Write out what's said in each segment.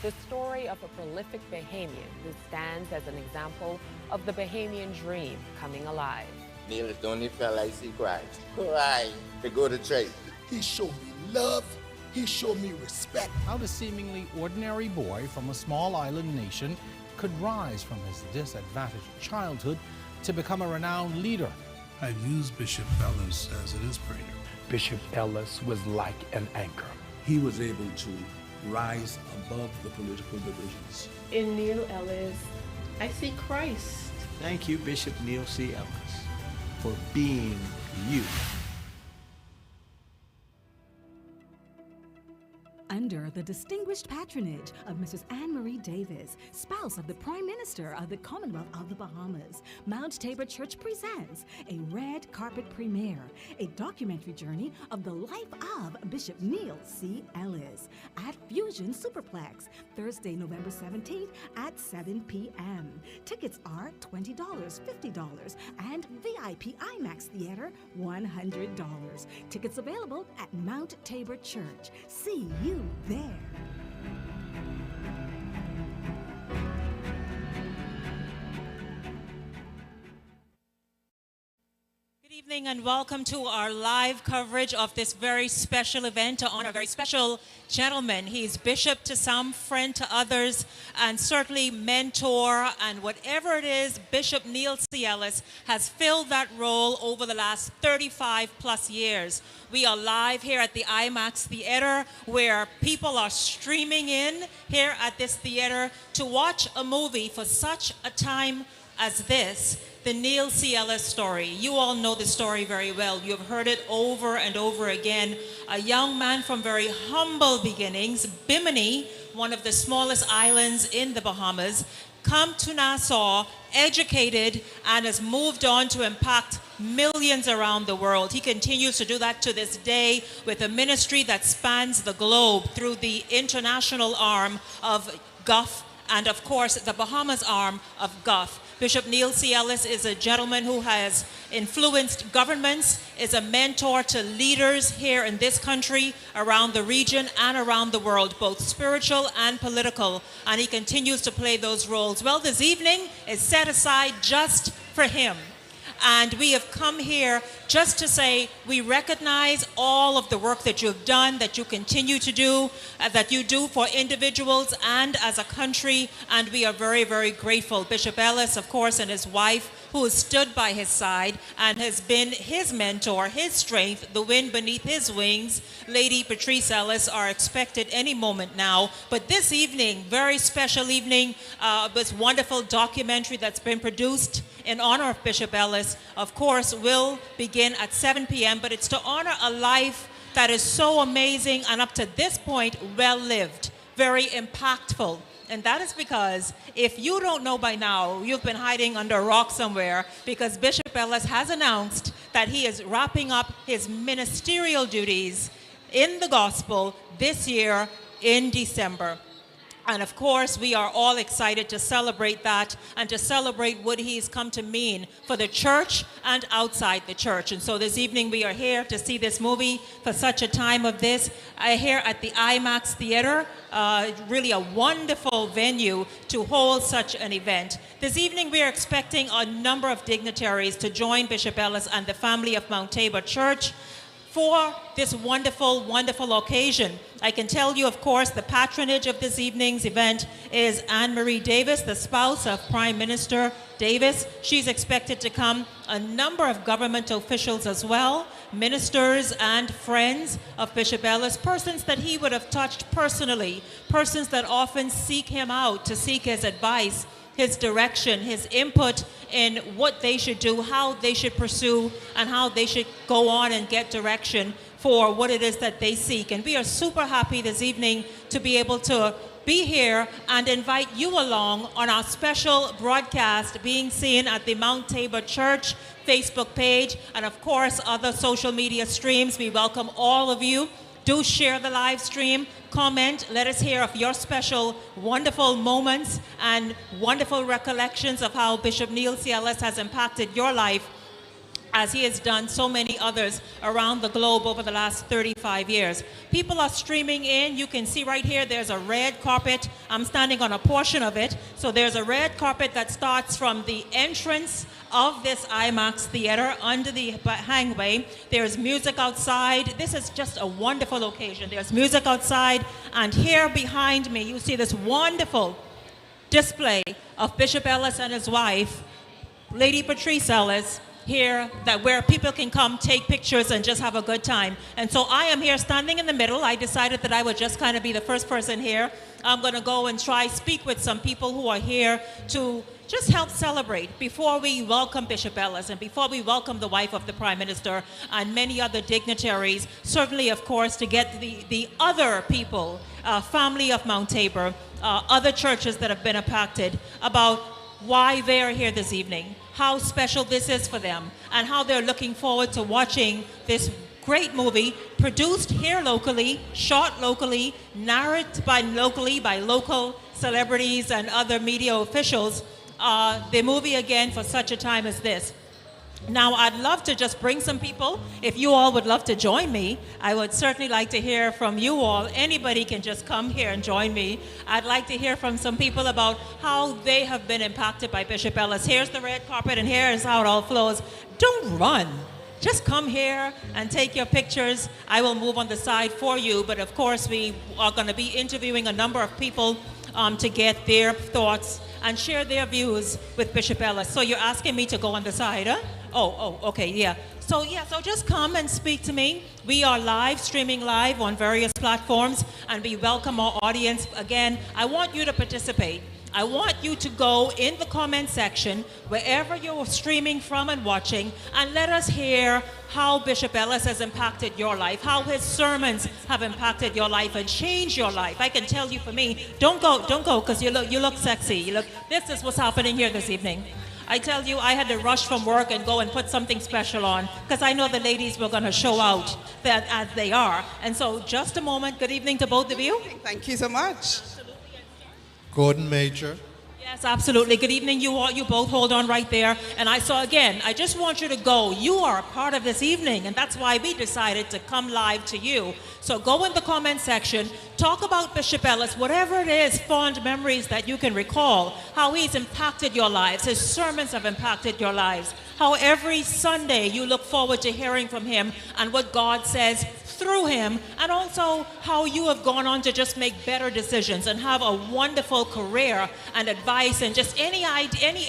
the story of a prolific Bahamian who stands as an example of the Bahamian dream coming alive. Neil is the only fella I see cry to go to church. He showed me love. He showed me respect. How the seemingly ordinary boy from a small island nation could rise from his disadvantaged childhood to become a renowned leader. I've used Bishop Ellis as an inspirator. Bishop Ellis was like an anchor. He was able to rise above the political divisions. In Neil Ellis, I see Christ. Thank you, Bishop Neil C. Ellis, for being you. Under the distinguished patronage of Mrs. Anne Marie Davis, spouse of the Prime Minister of the Commonwealth of the Bahamas, Mount Tabor Church presents a red carpet premiere, a documentary journey of the life of Bishop Neil C. Ellis at Fusion Superplex, Thursday, November 17th at 7 p.m. Tickets are $20, $50, and VIP IMAX Theater $100. Tickets available at Mount Tabor Church. See you there. Good evening and welcome to our live coverage of this very special event to honor a very special gentleman. He's bishop to some, friend to others, and certainly mentor, and whatever it is, Bishop Neil C. Ellis has filled that role over the last 35 plus years. We are live here at the IMAX Theater, where people are streaming in here at this theater to watch a movie for such a time as this, the Neil C. Ellis story. You all know the story very well. You've heard it over and over again. A young man from very humble beginnings, Bimini, one of the smallest islands in the Bahamas, come to Nassau, educated, and has moved on to impact millions around the world. He continues to do that to this day with a ministry that spans the globe through the international arm of 𝐂𝐑𝐄𝐓 and, of course, the Bahamas arm of 𝐂𝐑𝐄𝐓. Bishop Neil C. Ellis is a gentleman who has influenced governments, is a mentor to leaders here in this country, around the region, and around the world, both spiritual and political, and he continues to play those roles. Well, this evening is set aside just for him. And we have come here just to say we recognize all of the work that you've done, that you continue to do, that you do for individuals and as a country, and we are very, very grateful. Bishop Ellis, of course, and his wife, who has stood by his side and has been his mentor, his strength, the wind beneath his wings. Lady Patrice Ellis are expected any moment now. But this evening, very special evening, this wonderful documentary that's been produced in honor of Bishop Ellis, of course, will begin at 7 p.m., but it's to honor a life that is so amazing and up to this point, well-lived, very impactful. And that is because if you don't know by now, you've been hiding under a rock somewhere, because Bishop Ellis has announced that he is wrapping up his ministerial duties in the gospel this year in December. And of course, we are all excited to celebrate that and to celebrate what he's come to mean for the church and outside the church. And so this evening we are here to see this movie for such a time of this, here at the IMAX Theater, really a wonderful venue to hold such an event. This evening we are expecting a number of dignitaries to join Bishop Ellis and the family of Mount Tabor Church for this wonderful, wonderful occasion. I can tell you, of course, the patronage of this evening's event is Anne Marie Davis, the spouse of Prime Minister Davis. She's expected to come. A number of government officials as well, ministers and friends of Bishop Ellis, persons that he would have touched personally, persons that often seek him out to seek his advice, his direction, his input in what they should do, how they should pursue, and how they should go on and get direction for what it is that they seek. And we are super happy this evening to be able to be here and invite you along on our special broadcast being seen at the Mount Tabor Church Facebook page and, of course, other social media streams. We welcome all of you. Do share the live stream, comment, let us hear of your special, wonderful moments and wonderful recollections of how Bishop Neil C. Ellis has impacted your life as he has done so many others around the globe over the last 35 years. People are streaming in. You can see right here, there's a red carpet. I'm standing on a portion of it. So there's a red carpet that starts from the entrance of this IMAX theater under the hangway. There's music outside. This is just a wonderful occasion. There's music outside, and here behind me you see this wonderful display of Bishop Ellis and his wife, Lady Patrice Ellis, here, that where people can come take pictures and just have a good time. And so I am here standing in the middle. I decided that I would just kind of be the first person here. I'm going to go and speak with some people who are here to just help celebrate before we welcome Bishop Ellis and before we welcome the wife of the Prime Minister and many other dignitaries. Certainly, of course, to get the other people, family of Mount Tabor, other churches that have been impacted, about why they are here this evening, how special this is for them, and how they're looking forward to watching this great movie produced here locally, shot locally, narrated by local celebrities and other media officials, the movie again for such a time as this. Now, I'd love to just bring some people. If you all would love to join me, I would certainly like to hear from you all. Anybody can just come here and join me. I'd like to hear from some people about how they have been impacted by Bishop Ellis. Here's the red carpet, and here's how it all flows. Don't run. Just come here and take your pictures. I will move on the side for you, but of course we are going to be interviewing a number of people to get their thoughts and share their views with Bishop Ellis. So you're asking me to go on the side, huh? Oh, okay, yeah. So just come and speak to me. We are streaming live on various platforms, and we welcome our audience. Again, I want you to participate. I want you to go in the comment section, wherever you're streaming from and watching, and let us hear how Bishop Ellis has impacted your life, how his sermons have impacted your life and changed your life. I can tell you for me, don't go, because you look sexy. This is what's happening here this evening. I tell you, I had to rush from work and go and put something special on because I know the ladies were going to show out that as they are. And so just a moment. Good evening to both of you. Thank you so much. Gordon Major. Yes, absolutely. Good evening, you all. You both hold on right there. And I just want you to go. You are a part of this evening, and that's why we decided to come live to you. So go in the comment section, talk about Bishop Ellis, whatever it is, fond memories that you can recall, how he's impacted your lives, his sermons have impacted your lives, how every Sunday you look forward to hearing from him and what God says through him, and also how you have gone on to just make better decisions and have a wonderful career and advice and just any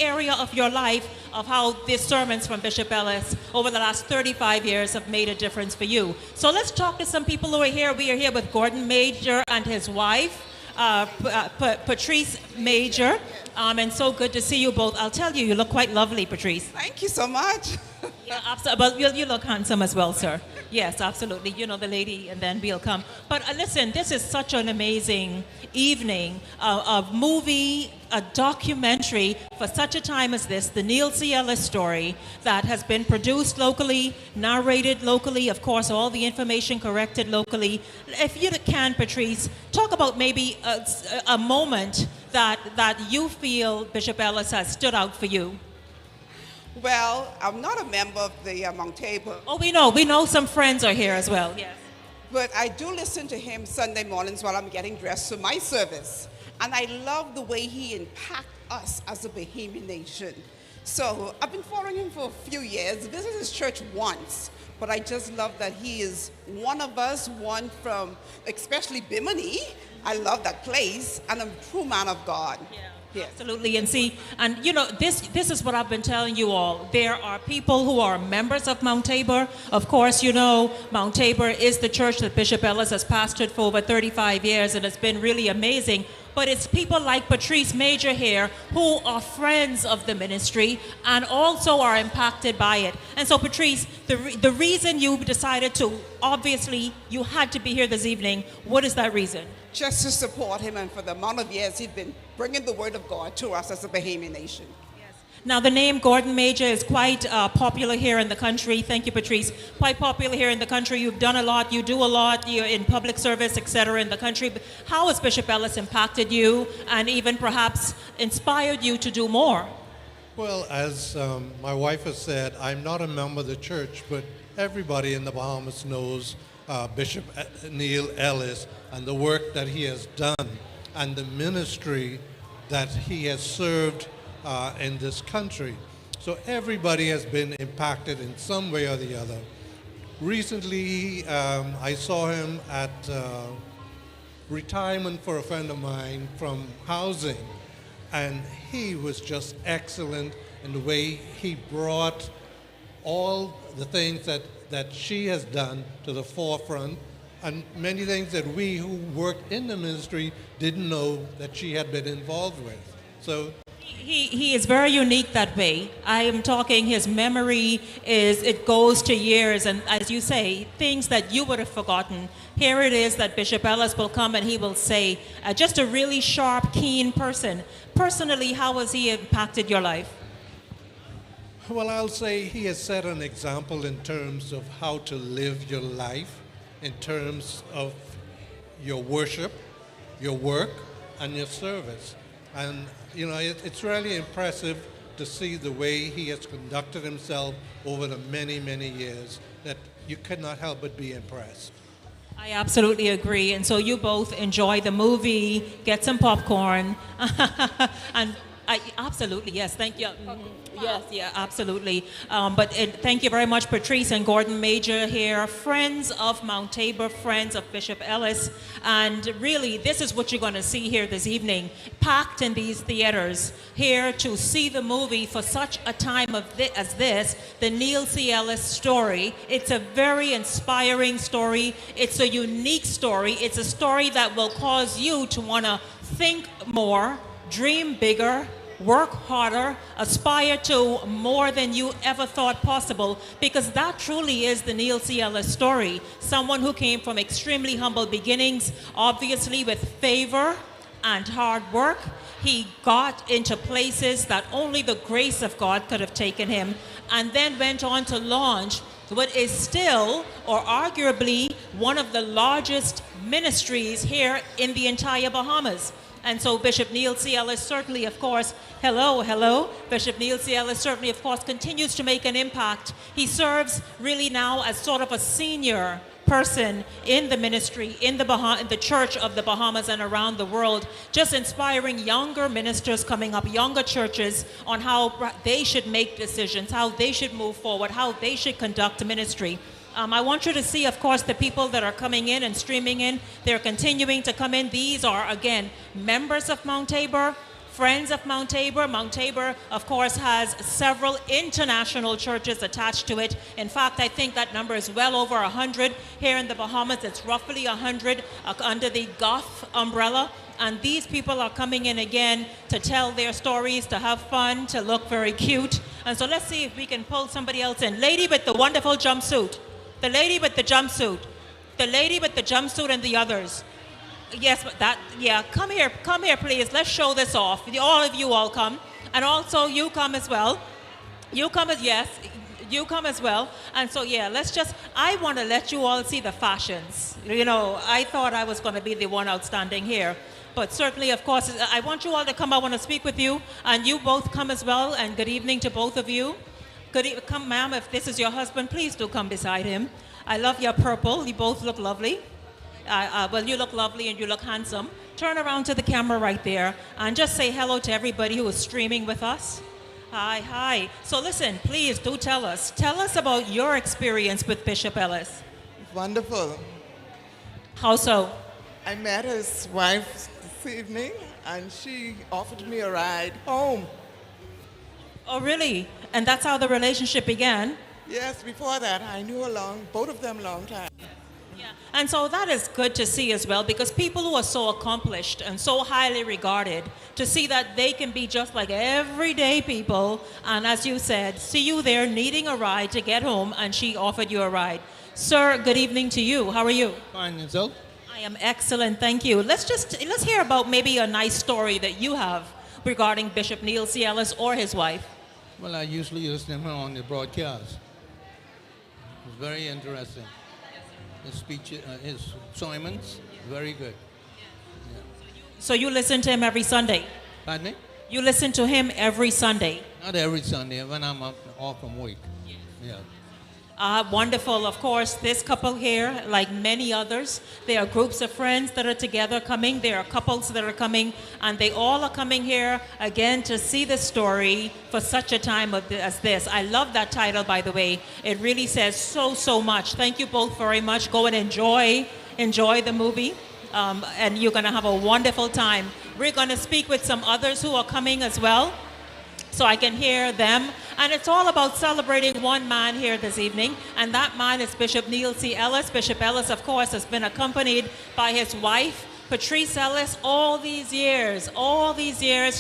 area of your life of how these sermons from Bishop Ellis over the last 35 years have made a difference for you. So let's talk to some people who are here. We are here with Gordon Major and his wife, Patrice Major. And so good to see you both. I'll tell you, you look quite lovely, Patrice. Thank you so much. Yeah, absolutely. But you look handsome as well, sir. Yes, absolutely. You know the lady, and then we'll come. But listen, this is such an amazing evening, a movie, a documentary for such a time as this, the Neil C. Ellis story that has been produced locally, narrated locally, of course, all the information corrected locally. If you can, Patrice, talk about maybe a moment that you feel Bishop Ellis has stood out for you. Well, I'm not a member of the Mount Tabor. Oh, we know some friends are here as well. Yes. But I do listen to him Sunday mornings while I'm getting dressed for my service. And I love the way he impacts us as a Bahamian nation. So I've been following him for a few years, visited his church once, but I just love that he is one of us, one from especially Bimini. I love that place, and a true man of God. Yeah. Yes. Absolutely. And see, and you know, this is what I've been telling you all. There are people who are members of Mount Tabor. Of course, you know, Mount Tabor is the church that Bishop Ellis has pastored for over 35 years, and it's been really amazing. But it's people like Patrice Major here who are friends of the ministry and also are impacted by it. And so, Patrice, the reason you decided to, obviously, you had to be here this evening, what is that reason? Just to support him, and for the amount of years he's been bringing the word of God to us as a Bahamian nation. Yes. Now, the name Gordon Major is quite popular here in the country. Thank you, Patrice. Quite popular here in the country. You've done a lot. You do a lot. You're in public service, etc. in the country. How has Bishop Ellis impacted you and even perhaps inspired you to do more? Well, as my wife has said, I'm not a member of the church, but everybody in the Bahamas knows Bishop Neil Ellis and the work that he has done and the ministry that he has served in this country. So everybody has been impacted in some way or the other. Recently, I saw him at retirement for a friend of mine from housing, and he was just excellent in the way he brought all the things that she has done to the forefront, and many things that we who worked in the ministry didn't know that she had been involved with. So he is very unique that way. I am talking, his memory it goes to years, and as you say, things that you would have forgotten. Here it is that Bishop Ellis will come and he will say, just a really sharp, keen person. Personally, how has he impacted your life? Well, I'll say he has set an example in terms of how to live your life, in terms of your worship, your work, and your service. And, you know, it's really impressive to see the way he has conducted himself over the many, many years that you could not help but be impressed. I absolutely agree. And so you both enjoy the movie, get some popcorn, and absolutely, yes, thank you. Yes, yeah, absolutely. Thank you very much, Patrice and Gordon Major here, friends of Mount Tabor, friends of Bishop Ellis. And really, this is what you're going to see here this evening, packed in these theaters, here to see the movie for such a time as this, the Neil C. Ellis story. It's a very inspiring story. It's a unique story. It's a story that will cause you to want to think more, dream bigger, work harder, aspire to more than you ever thought possible, because that truly is the Neil C. Ellis story. Someone who came from extremely humble beginnings, obviously with favor and hard work. He got into places that only the grace of God could have taken him, and then went on to launch what is still, or arguably, one of the largest ministries here in the entire Bahamas. And so Bishop Neil C. Ellis certainly, of course, hello, Bishop Neil C. Ellis certainly, of course, continues to make an impact. He serves really now as sort of a senior person in the ministry, in the Church of the Bahamas and around the world, just inspiring younger ministers coming up, younger churches, on how they should make decisions, how they should move forward, how they should conduct ministry. I want you to see, of course, the people that are coming in and streaming in. They're continuing to come in. These are, again, members of Mount Tabor, friends of Mount Tabor. Mount Tabor, of course, has several international churches attached to it. In fact, I think that number is well over 100. Here in the Bahamas, it's roughly 100 under the 𝐂𝐀𝐑𝐏 umbrella. And these people are coming in again to tell their stories, to have fun, to look very cute. And so let's see if we can pull somebody else in. Lady with the wonderful jumpsuit. The lady with the jumpsuit. The lady with the jumpsuit and the others. Yes, come here, please. Let's show this off. All of you all come. And also you come as well. You come as well. And so, yeah, I want to let you all see the fashions. You know, I thought I was going to be the one outstanding here. But certainly, of course, I want you all to come. I want to speak with you. And you both come as well. And good evening to both of you. Come, ma'am, if this is your husband, please do come beside him. I love your purple. You both look lovely. Well, you look lovely and you look handsome. Turn around to the camera right there and just say hello to everybody who is streaming with us. Hi. So listen, please do tell us. Tell us about your experience with Bishop Ellis. Wonderful. How so? I met his wife this evening and she offered me a ride home. Oh, really? And that's how the relationship began? Yes, before that, I knew both of them a long time. Yeah. And so that is good to see as well, because people who are so accomplished and so highly regarded, to see that they can be just like everyday people, and as you said, see you there needing a ride to get home, and she offered you a ride. Sir, good evening to you. How are you? Fine, and so? I am excellent, thank you. Let's hear about maybe a nice story that you have regarding Bishop Neil C. Ellis or his wife. Well, I usually listen to him on the broadcast. It was very interesting. His speech, his sermons, very good. Yeah. So you listen to him every Sunday? Pardon me? You listen to him every Sunday? Not every Sunday, when I'm off from work. Yeah. Wonderful. Of course, this couple here, like many others, there are groups of friends that are together coming. There are couples that are coming, and they all are coming here again to see the story for such a time as this. I love that title, by the way. It really says so much. Thank you both very much. Go and enjoy the movie, and you're going to have a wonderful time. We're going to speak with some others who are coming as well, so I can hear them. And it's all about celebrating one man here this evening, and that man is Bishop Neil C. Ellis. Bishop Ellis, of course, has been accompanied by his wife, Patrice Ellis, all these years.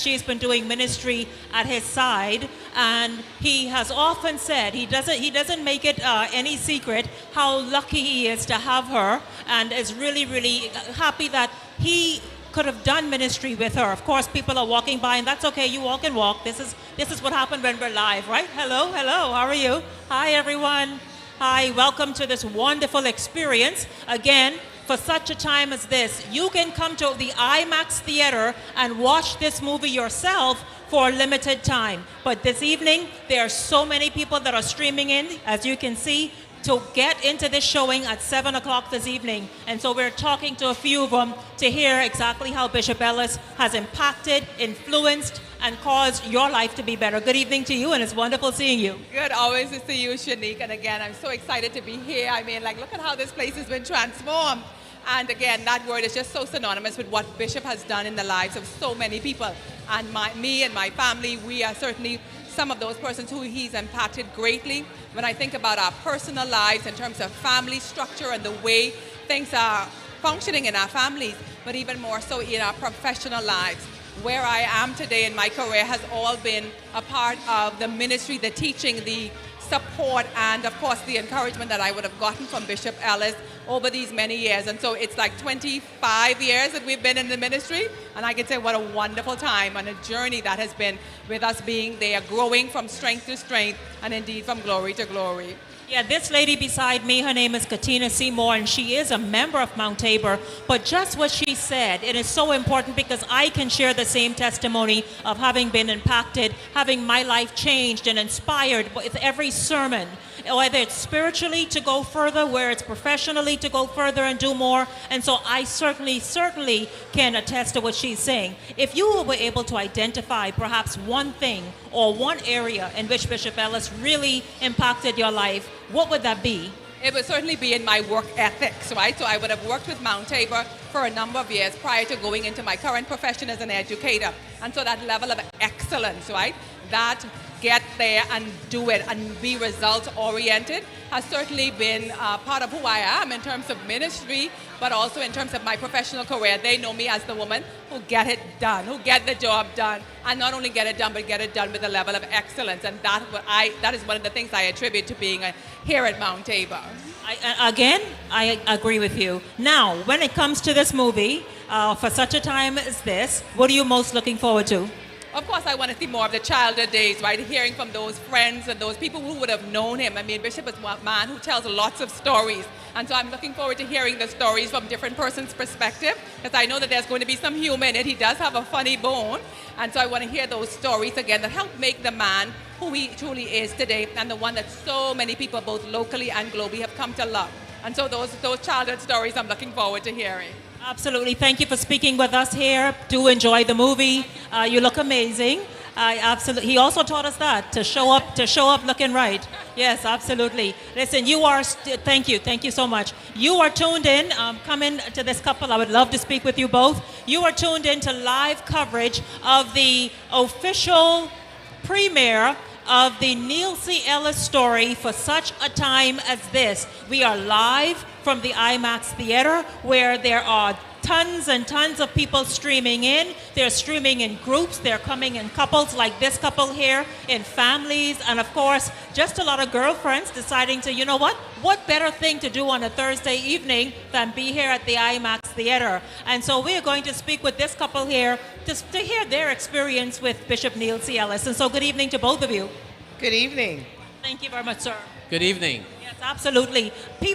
She's been doing ministry at his side, and he has often said, he doesn't make it any secret how lucky he is to have her, and is really happy that he could have done ministry with her. Of course, people are walking by, and that's okay. You walk and walk. This is what happened when we're live, right? Hello. How are you? Hi, everyone. Hi. Welcome to this wonderful experience. Again, for such a time as this, you can come to the IMAX Theater and watch this movie yourself for a limited time. But this evening, there are so many people that are streaming in, as you can see, to get into this showing at 7 o'clock this evening. And so we're talking to a few of them to hear exactly how Bishop Ellis has impacted, influenced, and caused your life to be better. Good evening to you, and it's wonderful seeing you. Good, always to see you, Shanique. And again, I'm so excited to be here. I mean, look at how this place has been transformed. And again, that word is just so synonymous with what Bishop has done in the lives of so many people. And me and my family, we are certainly some of those persons who he's impacted greatly. When I think about our personal lives in terms of family structure and the way things are functioning in our families, but even more so in our professional lives. Where I am today in my career has all been a part of the ministry, the teaching, the support, and of course the encouragement that I would have gotten from Bishop Ellis over these many years. And so it's like 25 years that we've been in the ministry, and I can say what a wonderful time and a journey that has been with us being there, growing from strength to strength, and indeed from glory to glory. Yeah, this lady beside me, her name is 𝐂𝐑𝐏𝐄𝐓, Seymour, and she is a member of Mount Tabor. But just what she said, it is so important because I can share the same testimony of having been impacted, having my life changed and inspired with every sermon, whether it's spiritually to go further, where it's professionally to go further and do more. And so I certainly can attest to what she's saying. If you were able to identify perhaps one thing or one area in which Bishop Ellis really impacted your life, what would that be? It would certainly be in my work ethics, right? So I would have worked with Mount Tabor for a number of years prior to going into my current profession as an educator. And so that level of excellence, right? That get there and do it and be result-oriented has certainly been part of who I am in terms of ministry, but also in terms of my professional career. They know me as the woman who get it done, who get the job done, and not only get it done, but get it done with a level of excellence. And that is one of the things I attribute to being here at Mount Tabor. I agree with you. Now, when it comes to this movie, for such a time as this, what are you most looking forward to? Of course, I want to see more of the childhood days, right? Hearing from those friends and those people who would have known him. I mean, Bishop is one man who tells lots of stories. And so I'm looking forward to hearing the stories from different persons' perspective, because I know that there's going to be some humor in it. He does have a funny bone. And so I want to hear those stories again that help make the man who he truly is today, and the one that so many people, both locally and globally, have come to love. And so those childhood stories I'm looking forward to hearing. Absolutely. Thank you for speaking with us here. Do enjoy the movie. You look amazing. Absolutely. He also taught us that, to show up looking right. Yes, absolutely. Listen, thank you so much. You are tuned in, come in to this couple. I would love to speak with you both. You are tuned in to live coverage of the official premiere of the Neil C. Ellis story for such a time as this. We are live from the IMAX Theater, where there are tons and tons of people streaming in. They're streaming in groups. They're coming in couples like this couple here, in families, and of course, just a lot of girlfriends deciding to, you know what better thing to do on a Thursday evening than be here at the IMAX Theater. And so we are going to speak with this couple here to hear their experience with Bishop Neil C. Ellis. And so good evening to both of you. Good evening. Thank you very much, sir. Good evening. Yeah, Absolutely.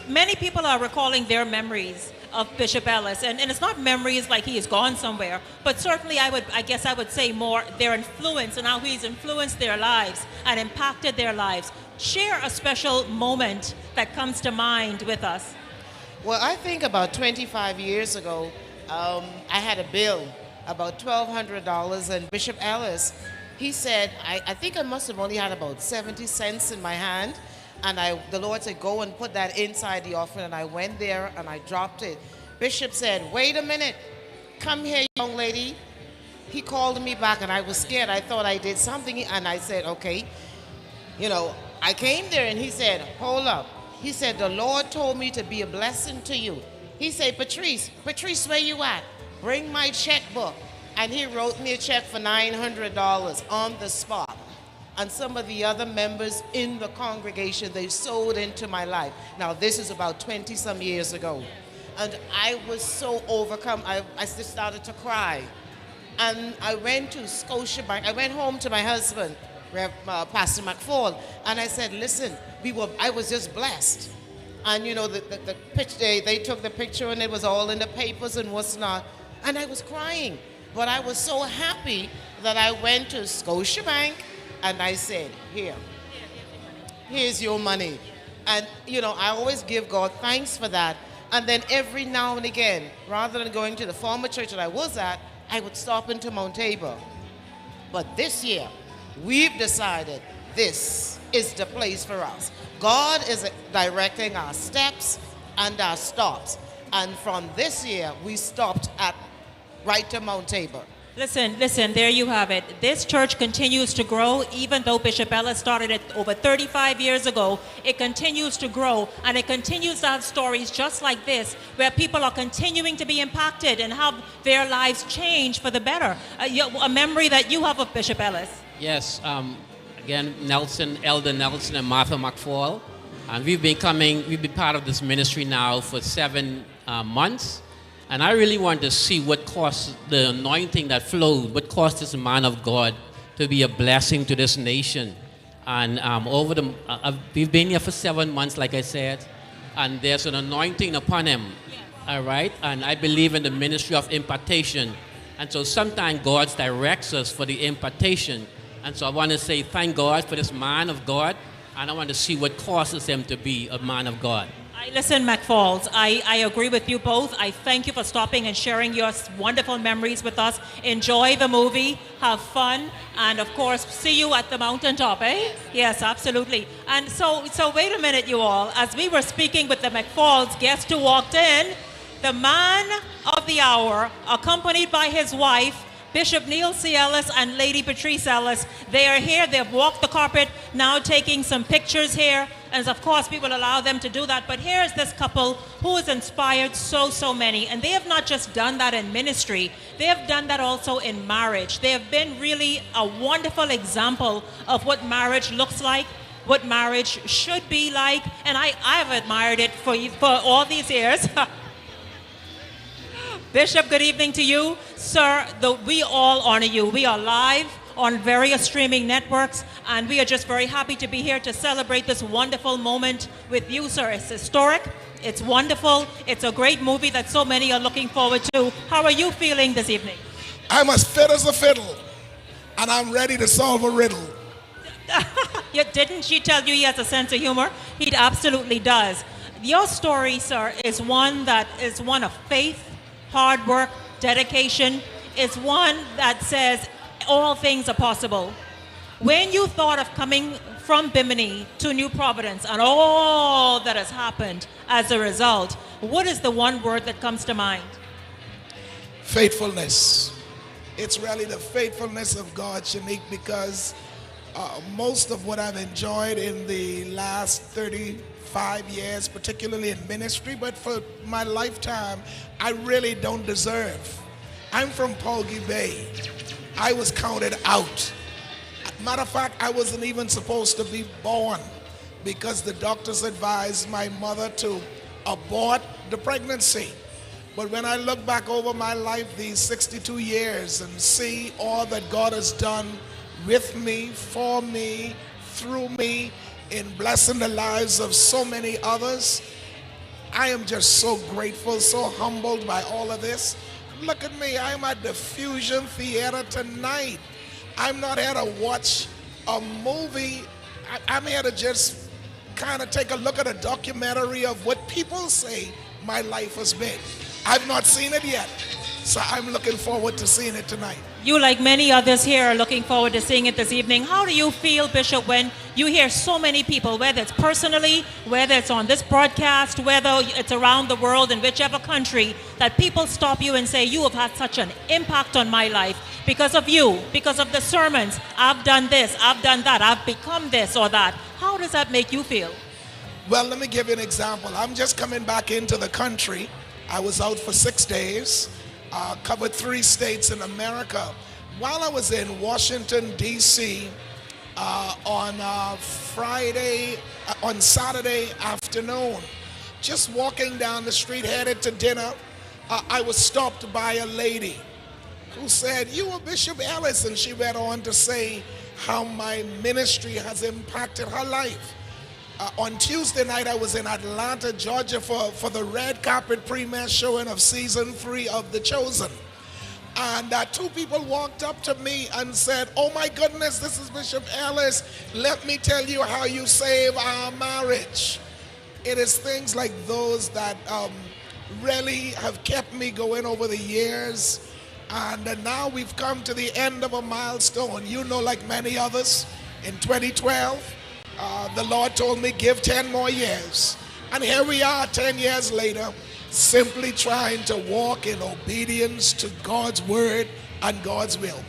Many people are recalling their memories of Bishop Ellis, and it's not memories like he has gone somewhere, but certainly I guess I would say more their influence and how he's influenced their lives and impacted their lives. Share a special moment that comes to mind with us. Well, I think about 25 years ago, I had a bill, about $1,200, and Bishop Ellis, he said, I think I must have only had about 70 cents in my hand, and the Lord said, go and put that inside the offering, and I went there and I dropped it. Bishop said, wait a minute, come here, young lady. He called me back, and I was scared. I thought I did something, and I said, okay. You know, I came there, and he said, hold up. He said, the Lord told me to be a blessing to you. He said, Patrice, where you at? Bring my checkbook. And he wrote me a check for $900 on the spot. And some of the other members in the congregation, they sowed into my life. Now, this is about 20-some years ago. And I was so overcome, I just started to cry. And I went to Scotiabank. I went home to my husband, Pastor McFall, and I said, listen, I was just blessed. And you know, the picture, they took the picture and it was all in the papers and what's not. And I was crying. But I was so happy that I went to Scotiabank and I said, here's your money. And you know, I always give God thanks for that. And then every now and again, rather than going to the former church that I was at, I would stop into Mount Tabor. But this year, we've decided this is the place for us. God is directing our steps and our stops. And from this year, we stopped at right to Mount Tabor. Listen, there you have it. This church continues to grow, even though Bishop Ellis started it over 35 years ago. It continues to grow, and it continues to have stories just like this, where people are continuing to be impacted and have their lives change for the better. A memory that you have of Bishop Ellis. Yes, again, Elder Nelson and Martha McFall. And we've been part of this ministry now for 7 months. And I really want to see what caused the anointing that flowed, what caused this man of God to be a blessing to this nation. And we've been here for 7 months, like I said, and there's an anointing upon him, all right? And I believe in the ministry of impartation. And so sometimes God directs us for the impartation. And so I want to say thank God for this man of God, and I want to see what causes him to be a man of God. Listen, McFalls, I agree with you both. I thank you for stopping and sharing your wonderful memories with us. Enjoy the movie, have fun, and of course, see you at the mountaintop, eh? Yes, absolutely. And so wait a minute, you all. As we were speaking with the McFalls, guest who walked in, the man of the hour, accompanied by his wife, Bishop Neil C. Ellis and Lady Patrice Ellis. They are here. They've walked the carpet, now taking some pictures here. And of course, we will allow them to do that. But here's this couple who has inspired so many. And they have not just done that in ministry. They have done that also in marriage. They have been really a wonderful example of what marriage looks like, what marriage should be like. And I've admired it for all these years. Bishop, good evening to you. Sir, we all honor you. We are live on various streaming networks, and we are just very happy to be here to celebrate this wonderful moment with you, sir. It's historic, it's wonderful, it's a great movie that so many are looking forward to. How are you feeling this evening? I'm as fit as a fiddle, and I'm ready to solve a riddle. Didn't she tell you he has a sense of humor? He absolutely does. Your story, sir, is one of faith, hard work, dedication. It's one that says all things are possible. When you thought of coming from Bimini to New Providence and all that has happened as a result, what is the one word that comes to mind? Faithfulness. It's really the faithfulness of God, Shanique, because most of what I've enjoyed in the last 35 years, particularly in ministry, but for my lifetime, I really don't deserve. I'm from Paulgie Bay. I was counted out. Matter of fact, I wasn't even supposed to be born because the doctors advised my mother to abort the pregnancy. But when I look back over my life, these 62 years, and see all that God has done with me, for me, through me, in blessing the lives of so many others. I am just so grateful, so humbled by all of this. Look at me, I'm at the Fusion Theater tonight. I'm not here to watch a movie. I'm here to just kind of take a look at a documentary of what people say my life has been. I've not seen it yet, so I'm looking forward to seeing it tonight. You, like many others here, are looking forward to seeing it this evening. How do you feel, Bishop, when you hear so many people, whether it's personally, whether it's on this broadcast, whether it's around the world in whichever country, that people stop you and say, you have had such an impact on my life because of you, because of the sermons. I've done this, I've done that, I've become this or that. How does that make you feel? Well, let me give you an example. I'm just coming back into the country. I was out for 6 days. Covered 3 states in America. While I was in Washington, D.C. On Saturday afternoon, just walking down the street headed to dinner, I was stopped by a lady who said, "You are Bishop Ellis," and she went on to say how my ministry has impacted her life. On Tuesday night, I was in Atlanta, Georgia for the red carpet premiere showing of season 3 of The Chosen. And 2 people walked up to me and said, "Oh my goodness, this is Bishop Ellis. Let me tell you how you save our marriage." It is things like those that really have kept me going over the years. And now we've come to the end of a milestone. You know, like many others, in 2012, the Lord told me, give 10 more years. And here we are 10 years later, simply trying to walk in obedience to God's word and God's will.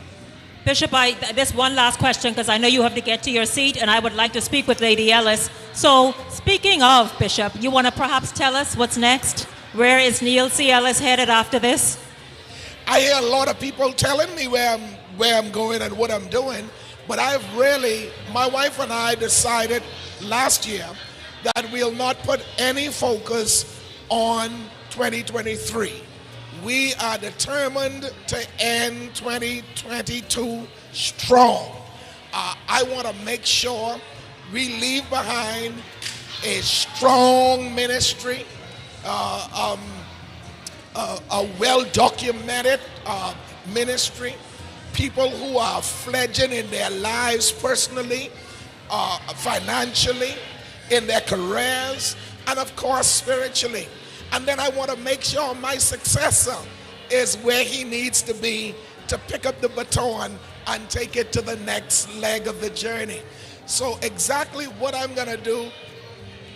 Bishop, this one last question, because I know you have to get to your seat, and I would like to speak with Lady Ellis. So, speaking of, Bishop, you want to perhaps tell us what's next? Where is Neil C. Ellis headed after this? I hear a lot of people telling me where I'm going and what I'm doing. But my wife and I decided last year that we'll not put any focus on 2023. We are determined to end 2022 strong. I want to make sure we leave behind a strong ministry, a well-documented ministry, people who are fledgling in their lives personally, financially, in their careers, and of course spiritually. And then I want to make sure my successor is where he needs to be to pick up the baton and take it to the next leg of the journey. So exactly what I'm going to do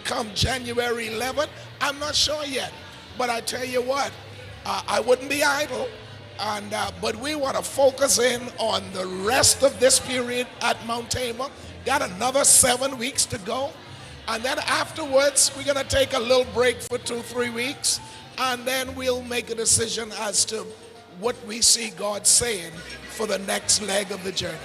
come January 11th, I'm not sure yet. But I tell you what, I wouldn't be idle. But we want to focus in on the rest of this period at Mount Tabor. Got another 7 weeks to go. And then afterwards, we're going to take a little break for 2-3 weeks. And then we'll make a decision as to what we see God saying for the next leg of the journey.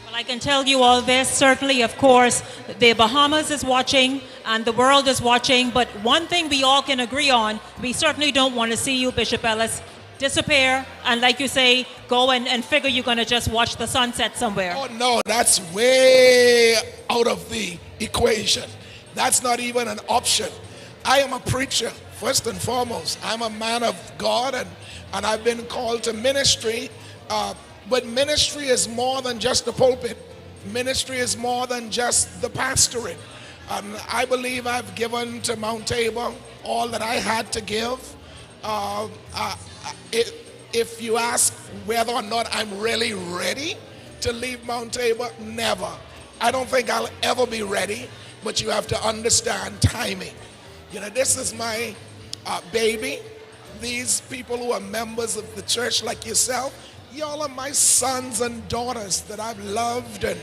Well, I can tell you all this. Certainly, of course, the Bahamas is watching and the world is watching. But one thing we all can agree on, we certainly don't want to see you, Bishop Ellis, disappear and, like you say, go and figure you're going to just watch the sunset somewhere. Oh no, that's way out of the equation. That's not even an option. I am a preacher, first and foremost. I'm a man of God, and I've been called to ministry. But ministry is more than just the pulpit. Ministry is more than just the pastorate. I believe I've given to Mount Tabor all that I had to give. If you ask whether or not I'm really ready to leave Mount Tabor, never. I don't think I'll ever be ready, but you have to understand timing. You know, this is my baby. These people who are members of the church like yourself, y'all are my sons and daughters that I've loved and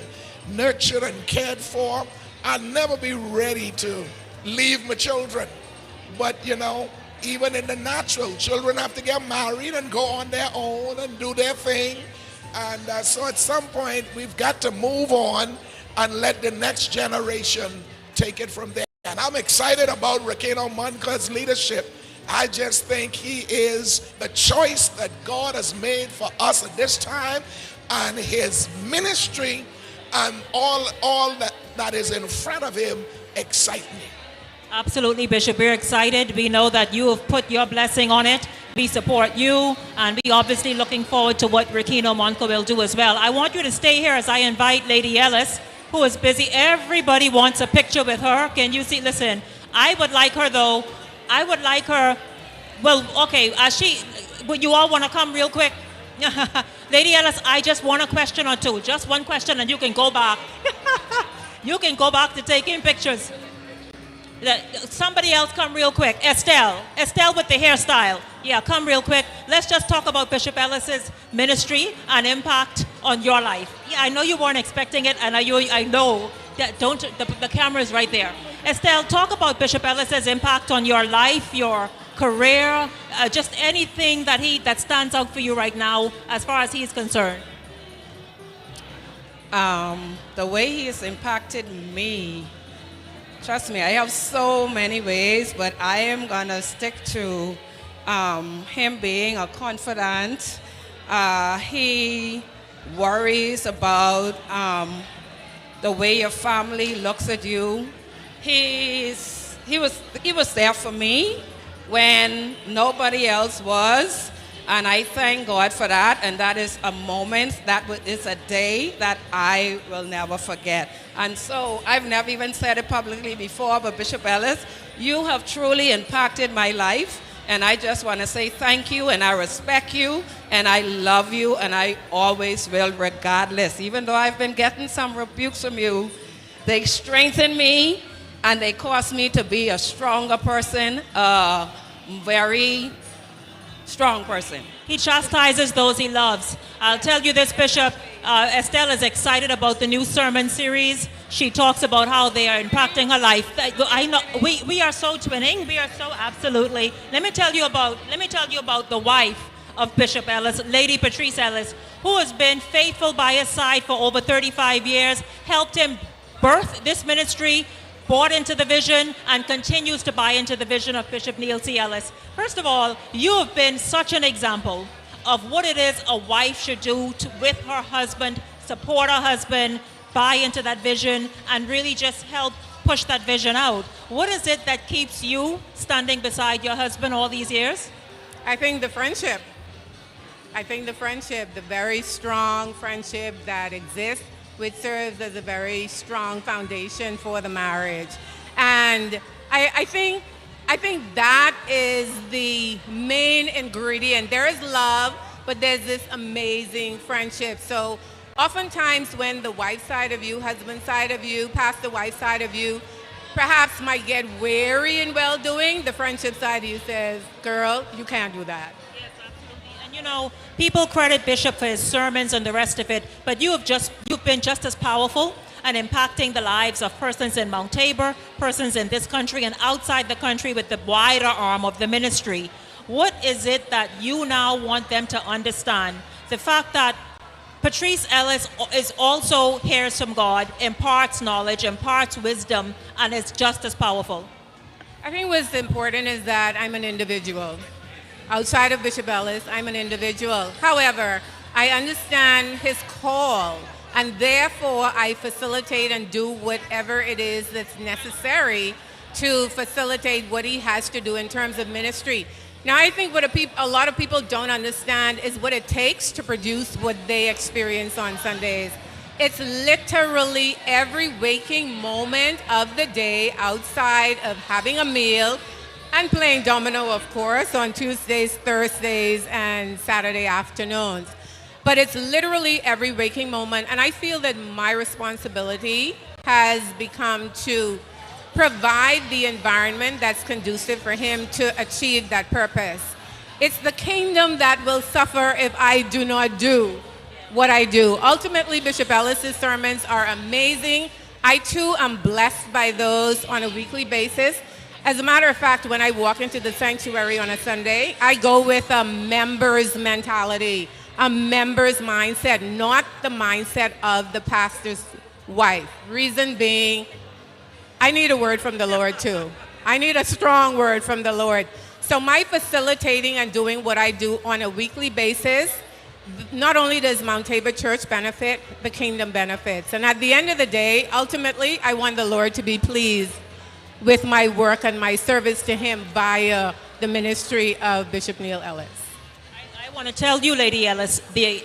nurtured and cared for. I'll never be ready to leave my children. But, you know, even in the natural, children have to get married and go on their own and do their thing. And so at some point, we've got to move on and let the next generation take it from there. And I'm excited about 𝐂𝐀𝐑𝐏𝐄𝐓's Monka's leadership. I just think he is the choice that God has made for us at this time, and his ministry and all that that is in front of him excite me. Absolutely, Bishop. We're excited. We know that you have put your blessing on it. We support you, and we obviously looking forward to what 𝐂𝐑𝐄𝐓 will do as well. I want you to stay here as I invite Lady Ellis, who is busy. Everybody wants a picture with her. Can you see? Listen, I would like her, though. I would like her. Well, okay, would you all want to come real quick? Lady Ellis, I just want a question or two. Just one question, and you can go back. You can go back to taking pictures. Somebody else come real quick. Estelle with the hairstyle. Yeah, come real quick. Let's just talk about Bishop Ellis's ministry and impact on your life. Yeah, I know you weren't expecting it, and I know that the camera is right there. Estelle, talk about Bishop Ellis's impact on your life, your career, just anything that stands out for you right now as far as he's concerned. The way he has impacted me, trust me, I have so many ways, but I am gonna stick to him being a confidant. He worries about the way your family looks at you. He was there for me when nobody else was, and I thank God for that. And that is a moment, that is a day that I will never forget. And so I've never even said it publicly before, but Bishop Ellis, you have truly impacted my life, and I just want to say thank you, and I respect you, and I love you, and I always will, regardless. Even though I've been getting some rebukes from you, they strengthen me, and they cause me to be a stronger person, a very strong person. He chastises those he loves. I'll tell you this, Bishop, Estelle is excited about the new sermon series. She talks about how they are impacting her life. I know we are so twinning. We are so absolutely. Let me tell you about the wife of Bishop Ellis, Lady Patrice Ellis, who has been faithful by his side for over 35 years, helped him birth this ministry, bought into the vision, and continues to buy into the vision of Bishop Neil C. Ellis. First of all, you have been such an example of what it is a wife should do with her husband, support her husband, buy into that vision, and really just help push that vision out. What is it that keeps you standing beside your husband all these years? I think the friendship. The very strong friendship that exists, which serves as a very strong foundation for the marriage. And I think that is the main ingredient. There is love, but there's this amazing friendship. So oftentimes when the wife side of you, husband side of you, pastor wife side of you, perhaps might get weary in well-doing, the friendship side of you says, girl, you can't do that. You know, people credit Bishop for his sermons and the rest of it, but you've been just as powerful and impacting the lives of persons in Mount Tabor, persons in this country and outside the country with the wider arm of the ministry. What is it that you now want them to understand? The fact that Patrice Ellis is also hears from God, imparts knowledge, imparts wisdom, and is just as powerful. I think what's important is that I'm an individual. Outside of Bishop Ellis, I'm an individual. However, I understand his call, and therefore I facilitate and do whatever it is that's necessary to facilitate what he has to do in terms of ministry. Now, I think what a lot of people don't understand is what it takes to produce what they experience on Sundays. It's literally every waking moment of the day outside of having a meal and playing domino, of course, on Tuesdays, Thursdays, and Saturday afternoons. But it's literally every waking moment, and I feel that my responsibility has become to provide the environment that's conducive for him to achieve that purpose. It's the kingdom that will suffer if I do not do what I do. Ultimately, Bishop Ellis's sermons are amazing. I too am blessed by those on a weekly basis. As a matter of fact, when I walk into the sanctuary on a Sunday, I go with a member's mentality, a member's mindset, not the mindset of the pastor's wife. Reason being, I need a word from the Lord too. I need a strong word from the Lord. So my facilitating and doing what I do on a weekly basis, not only does Mount Tabor Church benefit, the kingdom benefits. And at the end of the day, ultimately, I want the Lord to be pleased with my work and my service to him via the ministry of Bishop Neil Ellis. I want to tell you, Lady Ellis, the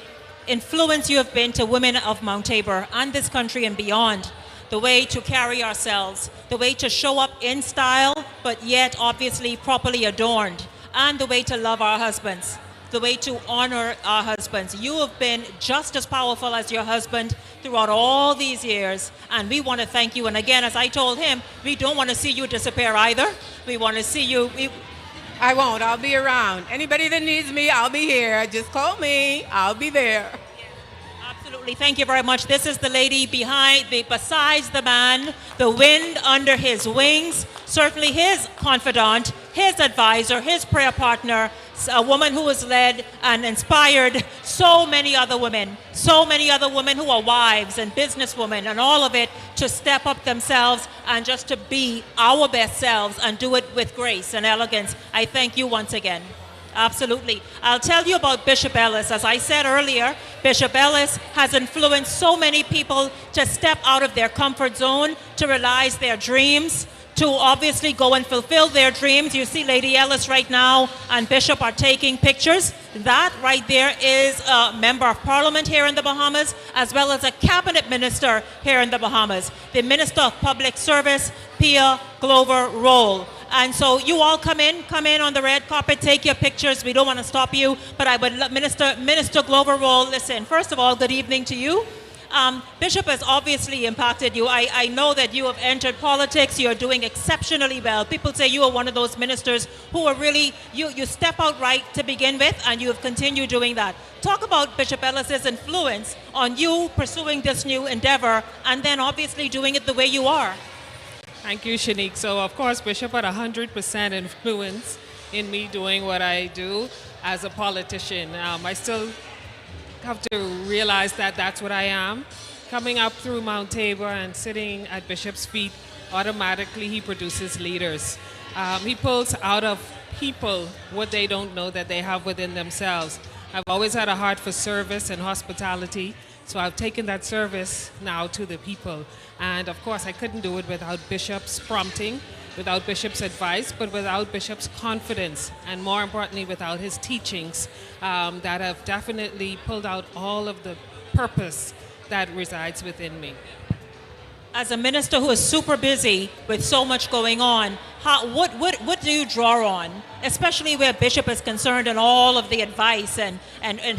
influence you have been to women of Mount Tabor and this country and beyond, the way to carry ourselves, the way to show up in style, but yet obviously properly adorned, and the way to love our husbands, the way to honor our husbands. You have been just as powerful as your husband throughout all these years, and we want to thank you. And again, as I told him, we don't want to see you disappear either. We want to see you. I won't. I'll be around. Anybody that needs me, I'll be here. Just call me. I'll be there. Absolutely. Thank you very much. This is the lady besides the man, the wind under his wings, certainly his confidant, his advisor, his prayer partner, a woman who has led and inspired so many other women who are wives and businesswomen and all of it to step up themselves and just to be our best selves and do it with grace and elegance. I thank you once again. Absolutely. I'll tell you about Bishop Ellis. As I said earlier, Bishop Ellis has influenced so many people to step out of their comfort zone, to realize their dreams, to obviously go and fulfill their dreams. You see Lady Ellis right now and Bishop are taking pictures. That right there is a member of parliament here in the Bahamas, as well as a cabinet minister here in the Bahamas, the Minister of Public Service, 𝐂𝐀𝐑𝐏𝐿. And so you all come in on the red carpet, take your pictures. We don't want to stop you, but I would Minister 𝐂𝐀𝐑𝐏𝐿, listen, first of all, good evening to you. Bishop has obviously impacted you. I know that you have entered politics. You're doing exceptionally well. People say you are one of those ministers who are really, you step out right to begin with, and you have continued doing that. Talk about Bishop Ellis's influence on you pursuing this new endeavor, and then obviously doing it the way you are. Thank you, Shanique. So, of course, Bishop had 100% influence in me doing what I do as a politician. I still have to realize that that's what I am. Coming up through Mount Tabor and sitting at Bishop's feet, automatically he produces leaders. He pulls out of people what they don't know that they have within themselves. I've always had a heart for service and hospitality, so I've taken that service now to the people. And of course, I couldn't do it without Bishop's prompting, without Bishop's advice, but without Bishop's confidence, and more importantly, without his teachings that have definitely pulled out all of the purpose that resides within me. As a minister who is super busy with so much going on, what do you draw on, especially where Bishop is concerned and all of the advice and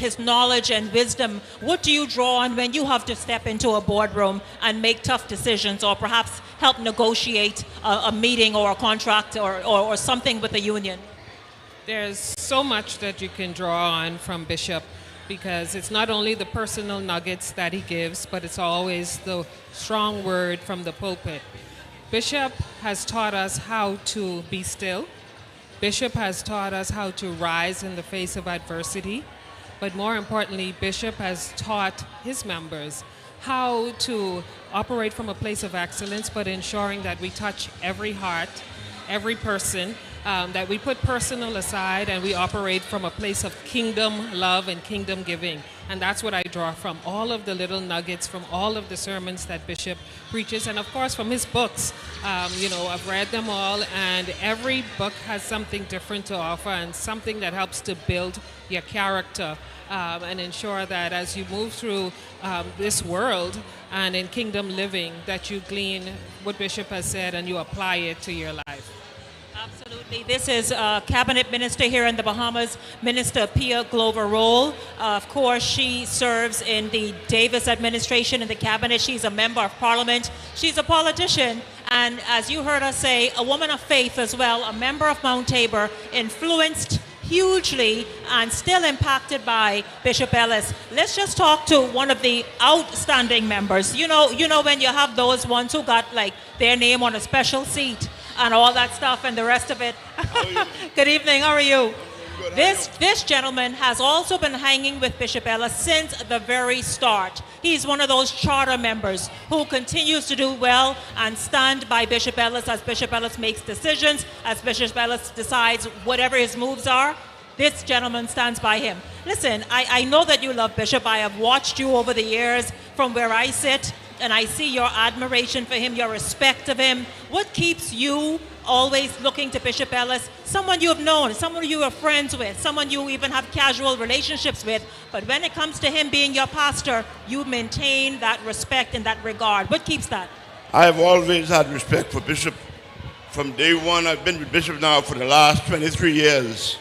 his knowledge and wisdom? What do you draw on when you have to step into a boardroom and make tough decisions, or perhaps help negotiate a meeting or a contract or something with the union? There's so much that you can draw on from Bishop, because it's not only the personal nuggets that he gives, but it's always the strong word from the pulpit. Bishop has taught us how to be still. Bishop has taught us how to rise in the face of adversity. But more importantly, Bishop has taught his members how to operate from a place of excellence, but ensuring that we touch every heart, every person, that we put personal aside and we operate from a place of kingdom love and kingdom giving. And that's what I draw from all of the little nuggets, from all of the sermons that Bishop preaches, and of course from his books. I've read them all, and every book has something different to offer and something that helps to build your character and ensure that as you move through this world and in kingdom living, that you glean what Bishop has said and you apply it to your life. Absolutely. This is Cabinet Minister here in the Bahamas, Minister 𝐂𝐀𝐑𝐏𝐿. Of course, she serves in the Davis administration in the cabinet. She's a member of parliament. She's a politician. And as you heard us say, a woman of faith as well, a member of Mount Tabor, influenced hugely and still impacted by Bishop Ellis. Let's just talk to one of the outstanding members. You know when you have those ones who got like their name on a special seat and all that stuff and the rest of it. Good evening, how are you? This gentleman has also been hanging with Bishop Ellis since the very start. He's one of those charter members who continues to do well and stand by Bishop Ellis as Bishop Ellis makes decisions, as Bishop Ellis decides whatever his moves are. this gentleman stands by him. Listen, I know that you love Bishop. I have watched you over the years from where I sit, and I see your admiration for him, your respect of him. What keeps you always looking to Bishop Ellis? Someone you have known, someone you are friends with, someone you even have casual relationships with. But when it comes to him being your pastor, you maintain that respect and that regard. What keeps that? I have always had respect for Bishop. From day one, I've been with Bishop now for the last 23 years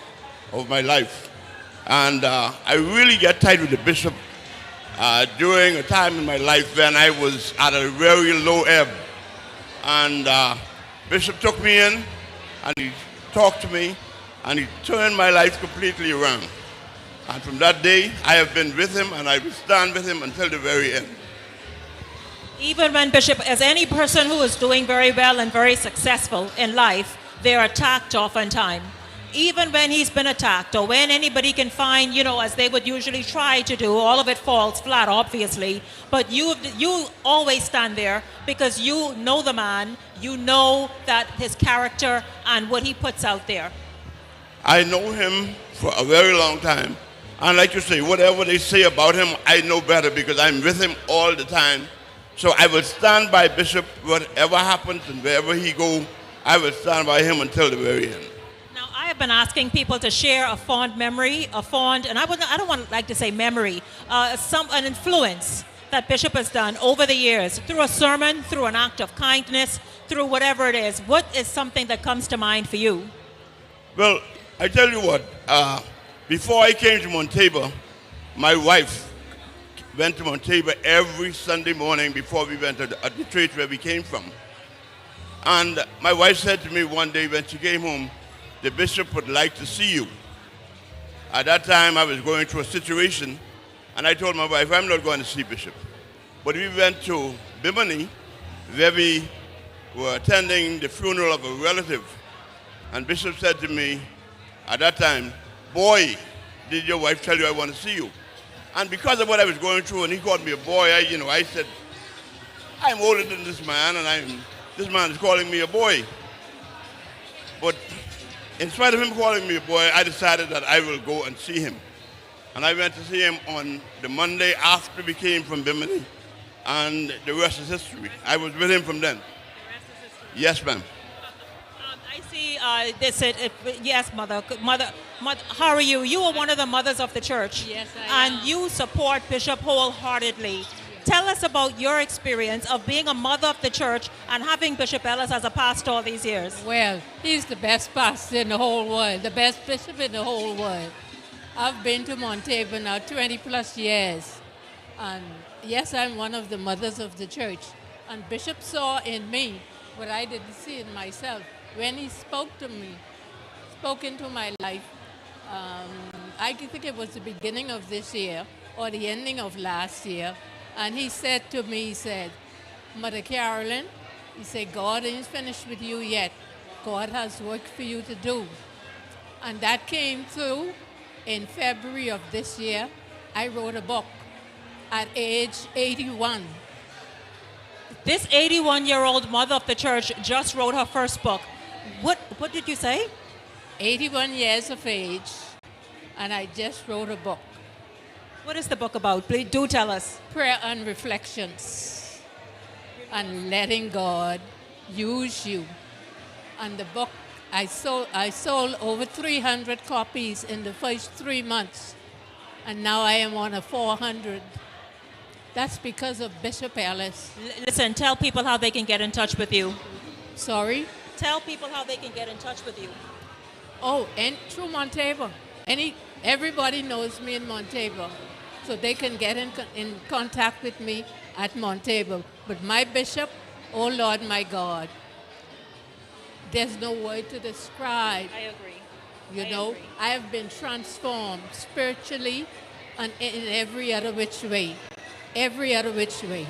of my life. And I really get tight with the Bishop during a time in my life when I was at a very low ebb. And Bishop took me in and he talked to me and he turned my life completely around. And from that day, I have been with him and I will stand with him until the very end. Even when Bishop, as any person who is doing very well and very successful in life, they're attacked oftentimes. Even when he's been attacked or when anybody can find, you know, as they would usually try to do, all of it falls flat, obviously. But you always stand there because you know the man, you know that his character and what he puts out there. I know him for a very long time. And like you say, whatever they say about him, I know better because I'm with him all the time. So I will stand by Bishop, whatever happens and wherever he go, I will stand by him until the very end. Now, I have been asking people to share a fond memory, and I don't want to like to say memory, an influence that Bishop has done over the years, through a sermon, through an act of kindness, through whatever it is. What is something that comes to mind for you? Well, I tell you what, before I came to Mount Tabor, my wife went to Mount Tabor every Sunday morning before we went to the church where we came from. And my wife said to me one day when she came home, the bishop would like to see you. At that time, I was going through a situation, and I told my wife, I'm not going to see Bishop. But we went to Bimini, where we were attending the funeral of a relative. And Bishop said to me at that time, boy, did your wife tell you I want to see you? And because of what I was going through, and he called me a boy, I said, I'm older than this man, and this man is calling me a boy. But in spite of him calling me a boy, I decided that I will go and see him. And I went to see him on the Monday after we came from Bimini, and the rest is history. I was with him from then. The rest is history. Yes, ma'am. I see they said, yes, mother, how are you? You are one of the mothers of the church. Yes, I am. And you support Bishop wholeheartedly. Yes. Tell us about your experience of being a mother of the church and having Bishop Ellis as a pastor all these years. Well, he's the best pastor in the whole world, the best bishop in the whole world. I've been to Mount Tabor now 20 plus years. And yes, I'm one of the mothers of the church. And Bishop saw in me what I didn't see in myself. When he spoke to me, spoke into my life, I think it was the beginning of this year or the ending of last year. And he said to me, he said, Mother Carolyn, he said, God ain't finished with you yet. God has work for you to do. And that came through in February of this year. I wrote a book at age 81. This 81-year-old mother of the church just wrote her first book. What did you say? 81 years of age, and I just wrote a book. What is the book about? Please do tell us. Prayer and reflections, and letting God use you. And the book, I sold over 300 copies in the first 3 months, and now I am on a 400. That's because of Bishop Ellis. Listen, tell people how they can get in touch with you. Sorry? Tell people how they can get in touch with you. Oh, and through Mount Tabor. Everybody knows me in Mount Tabor, so they can get in contact with me at Mount Tabor. But my bishop, oh Lord, my God, there's no word to describe. I agree. I have been transformed spiritually and in every other which way. Every other which way.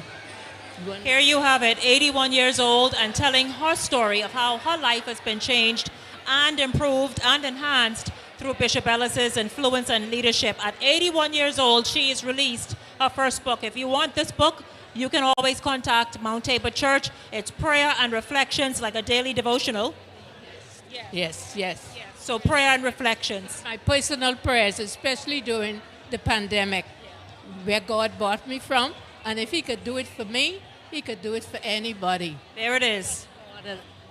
Here you have it, 81 years old, and telling her story of how her life has been changed and improved and enhanced through Bishop Ellis's influence and leadership. At 81 years old, she has released her first book. If you want this book, you can always contact Mount Tabor Church. It's prayer and reflections, like a daily devotional. Yes. So prayer and reflections. My personal prayers, especially during the pandemic, where God brought me from. And if he could do it for me, he could do it for anybody. There it is.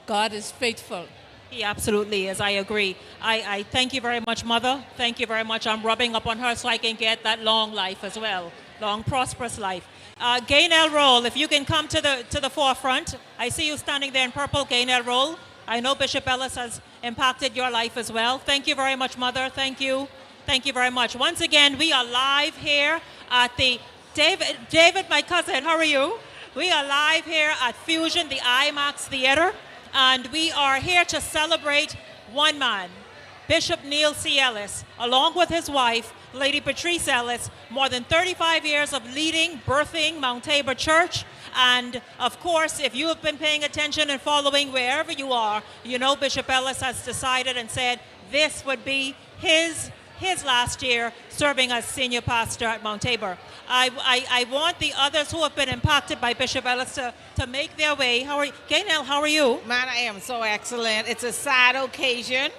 God is faithful. He absolutely is. I agree. I thank you very much, Mother. Thank you very much. I'm rubbing up on her so I can get that long life as well. Long, prosperous life. Gaynell Roll, if you can come to the forefront. I see you standing there in purple, Gaynell Roll. I know Bishop Ellis has impacted your life as well. Thank you very much, Mother. Thank you. Thank you very much. Once again, we are live here at the David, my cousin, how are you? We are live here at Fusion, the IMAX Theater, and we are here to celebrate one man, Bishop Neil C. Ellis, along with his wife, Lady Patrice Ellis, more than 35 years of leading, birthing Mount Tabor Church. And of course, if you have been paying attention and following wherever you are, you know Bishop Ellis has decided and said this would be his last year serving as senior pastor at Mount Tabor. I want the others who have been impacted by Bishop Ellis to make their way. How are you? Gaynell, how are you? Man, I am so excellent. It's a sad occasion,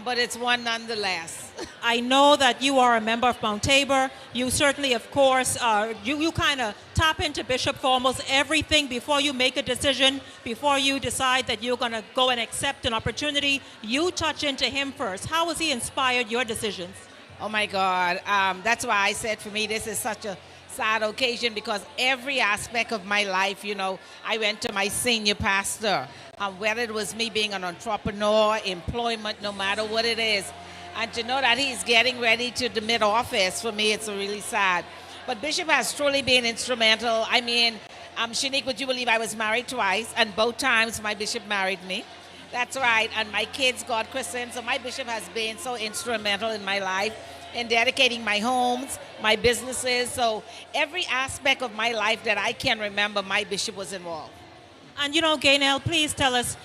but it's one nonetheless. I know that you are a member of Mount Tabor. You certainly, of course, you kind of tap into Bishop for almost everything before you make a decision, before you decide that you're going to go and accept an opportunity. You touch into him first. How has he inspired your decisions? Oh my God. That's why I said for me this is such a sad occasion, because every aspect of my life, you know, I went to my senior pastor. Whether it was me being an entrepreneur, employment, no matter what it is. And to know that he's getting ready to the mid-office, for me, it's really sad. But Bishop has truly been instrumental. I mean, Shanique, would you believe I was married twice, and both times my bishop married me? That's right, and my kids got christened, so my bishop has been so instrumental in my life, in dedicating my homes, my businesses. So every aspect of my life that I can remember, my bishop was involved. And you know, Gaynell, please tell us,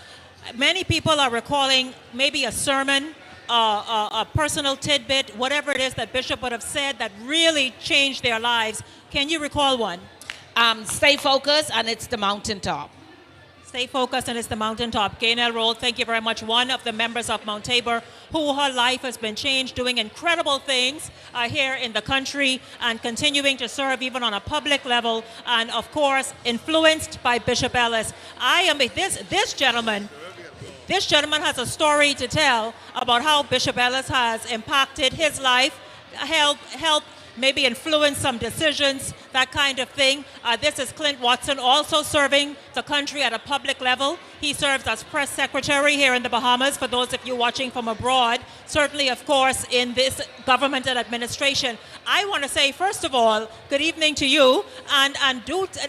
many people are recalling maybe a sermon, a personal tidbit, whatever it is that Bishop would have said that really changed their lives. Can you recall one? Stay focused, and it's the mountaintop. Stay focused, and it's the mountaintop. Gaynell Roll, thank you very much. One of the members of Mount Tabor, who her life has been changed, doing incredible things here in the country and continuing to serve even on a public level, and of course, influenced by Bishop Ellis. This gentleman has a story to tell about how Bishop Ellis has impacted his life, helped maybe influence some decisions, that kind of thing. This is Clint Watson, also serving the country at a public level. He serves as press secretary here in the Bahamas, for those of you watching from abroad. Certainly, of course, in this government and administration. I want to say, first of all, good evening to you, and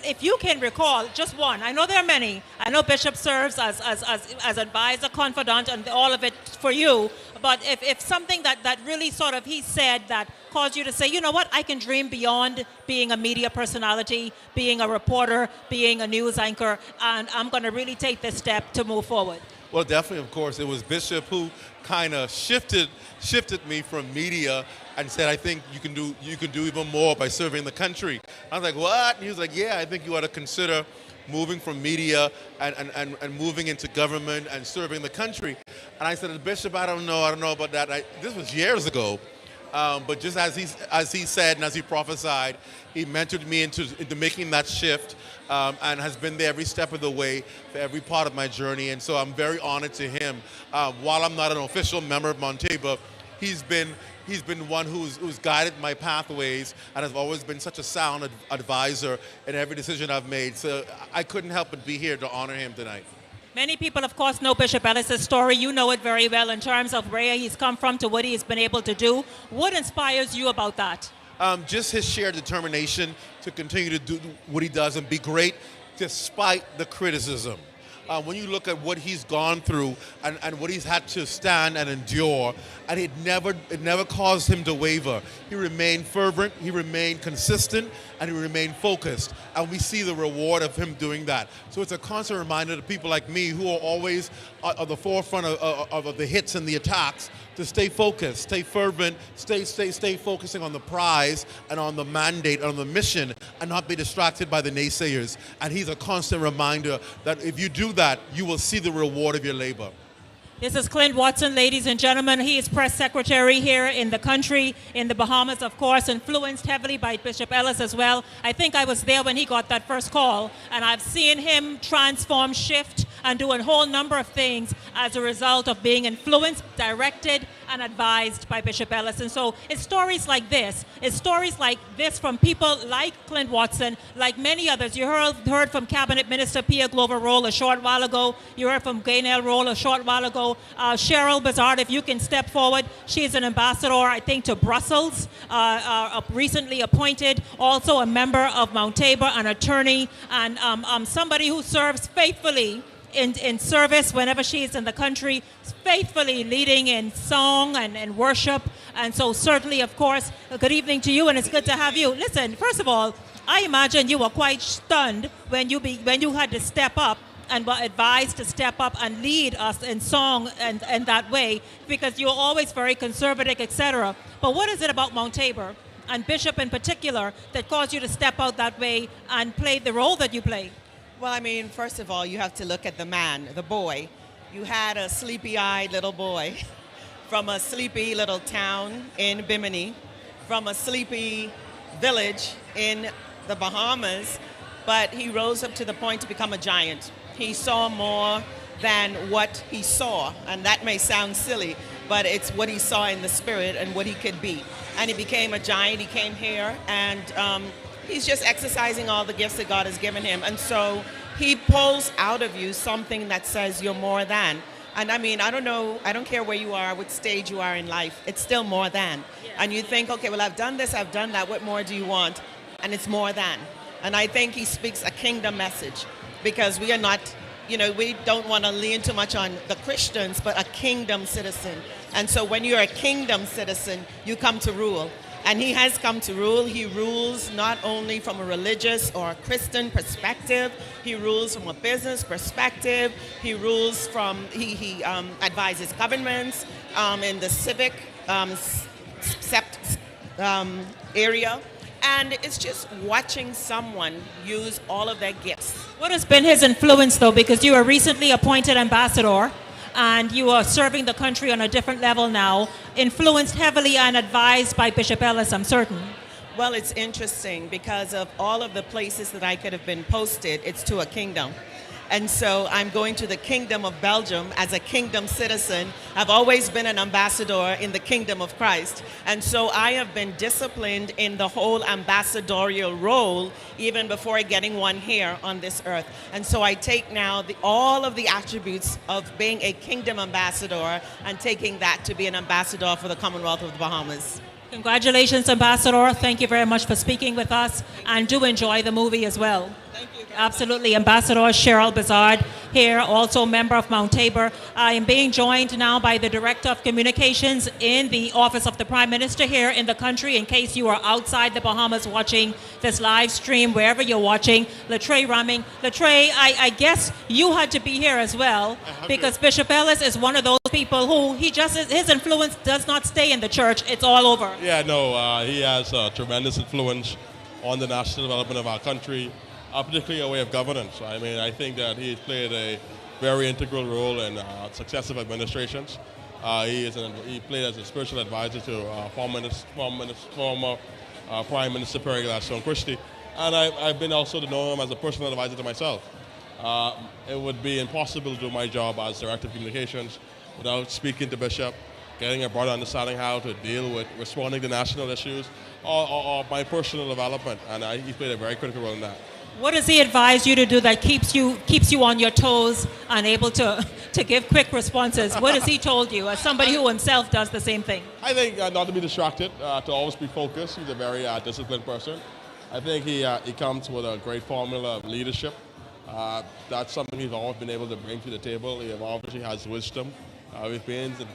if you can recall, just one. I know there are many. I know Bishop serves as advisor, confidant, and all of it for you. But if something that really sort of he said that caused you to say, you know what, I can dream beyond being a media personality, being a reporter, being a news anchor, and I'm going to really take this step to move forward. Well, definitely, of course, it was Bishop who kind of shifted me from media and said, I think you can do even more by serving the country. I was like, what? And he was like, yeah, I think you ought to consider moving from media and moving into government and serving the country. And I said, Bishop, I don't know about that. This was years ago. But just as he said and as he prophesied, he mentored me into making that shift, and has been there every step of the way for every part of my journey. And so I'm very honored to him. While I'm not an official member of Mount Tabor, he's been one who's guided my pathways and has always been such a sound advisor in every decision I've made. So I couldn't help but be here to honor him tonight. Many people, of course, know Bishop Ellis' story. You know it very well in terms of where he's come from to what he's been able to do. What inspires you about that? Just his sheer determination to continue to do what he does and be great despite the criticism. When you look at what he's gone through and what he's had to stand and endure, and it never caused him to waver. He remained fervent, he remained consistent, and he remained focused. And we see the reward of him doing that. So it's a constant reminder to people like me who are always at the forefront of the hits and the attacks to stay focused, stay fervent, stay focusing on the prize and on the mandate, on the mission, and not be distracted by the naysayers. And he's a constant reminder that if you do that, you will see the reward of your labor. This is Clint Watson, ladies and gentlemen. He is press secretary here in the country, in the Bahamas, of course, influenced heavily by Bishop Ellis as well. I think I was there when he got that first call, and I've seen him transform, shift, and do a whole number of things as a result of being influenced, directed, and advised by Bishop Ellis. And so it's stories like this. It's stories like this from people like Clint Watson, like many others. You heard from Cabinet Minister Pia Glover-Roll a short while ago. You heard from Gaynell Roll a short while ago. Cheryl Bazard, if you can step forward. She's an ambassador, I think, to Brussels, recently appointed, also a member of Mount Tabor, an attorney, and somebody who serves faithfully in service whenever she is in the country, faithfully leading in song and worship. And so certainly, of course, good evening to you, and it's good to have you. Listen, first of all, I imagine you were quite stunned when you had to step up and were advised to step up and lead us in song and that way, because you're always very conservative, etc. But what is it about Mount Tabor, and Bishop in particular, that caused you to step out that way and play the role that you play? Well, I mean, first of all, you have to look at the man, the boy. You had a sleepy-eyed little boy from a sleepy little town in Bimini, from a sleepy village in the Bahamas, but he rose up to the point to become a giant. He saw more than what he saw, and that may sound silly, but it's what he saw in the spirit and what he could be. And he became a giant. He came here, and he's just exercising all the gifts that God has given him. And so he pulls out of you something that says you're more than. And I mean, I don't care where you are, what stage you are in life, it's still more than. And you think, okay, well, I've done this, I've done that, what more do you want? And it's more than. And I think he speaks a kingdom message, because we are not, we don't want to lean too much on the Christians, but a kingdom citizen. And so when you're a kingdom citizen, you come to rule. And he has come to rule. He rules not only from a religious or a Christian perspective, he rules from a business perspective, he rules from, he advises governments in the civic area. And it's just watching someone use all of their gifts. What has been his influence, though? Because you were recently appointed ambassador, and you are serving the country on a different level now, influenced heavily and advised by Bishop Ellis, I'm certain. Well, it's interesting because of all of the places that I could have been posted, it's to a kingdom. And so I'm going to the Kingdom of Belgium as a kingdom citizen. I've always been an ambassador in the kingdom of Christ. And so I have been disciplined in the whole ambassadorial role even before getting one here on this earth. And so I take now all of the attributes of being a kingdom ambassador and taking that to be an ambassador for the Commonwealth of the Bahamas. Congratulations, Ambassador. Thank you very much for speaking with us, and do enjoy the movie as well. Thank you. Absolutely. Ambassador Cheryl Bazard here, also member of Mount Tabor. I am being joined now by the Director of Communications in the Office of the Prime Minister here in the country, in case you are outside the Bahamas watching this live stream, wherever you're watching, Latreille Ramming. Latreille, I guess you had to be here as well, because Bishop Ellis is one of those people who his influence does not stay in the church, it's all over. Yeah, no, he has a tremendous influence on the national development of our country, particularly our way of governance. I mean, I think that he's played a very integral role in successive administrations. He played as a spiritual advisor to former Prime Minister Perry Gladstone Christie, and I've been also to know him as a personal advisor to myself. It would be impossible to do my job as Director of Communications without speaking to Bishop, getting a broader understanding how to deal with responding to national issues, or my personal development, and he played a very critical role in that. What does he advise you to do that keeps you on your toes and able to give quick responses? What has he told you, as somebody who himself does the same thing? I think not to be distracted, to always be focused. He's a very disciplined person. I think he comes with a great formula of leadership. That's something he's always been able to bring to the table. He obviously has wisdom. We've been in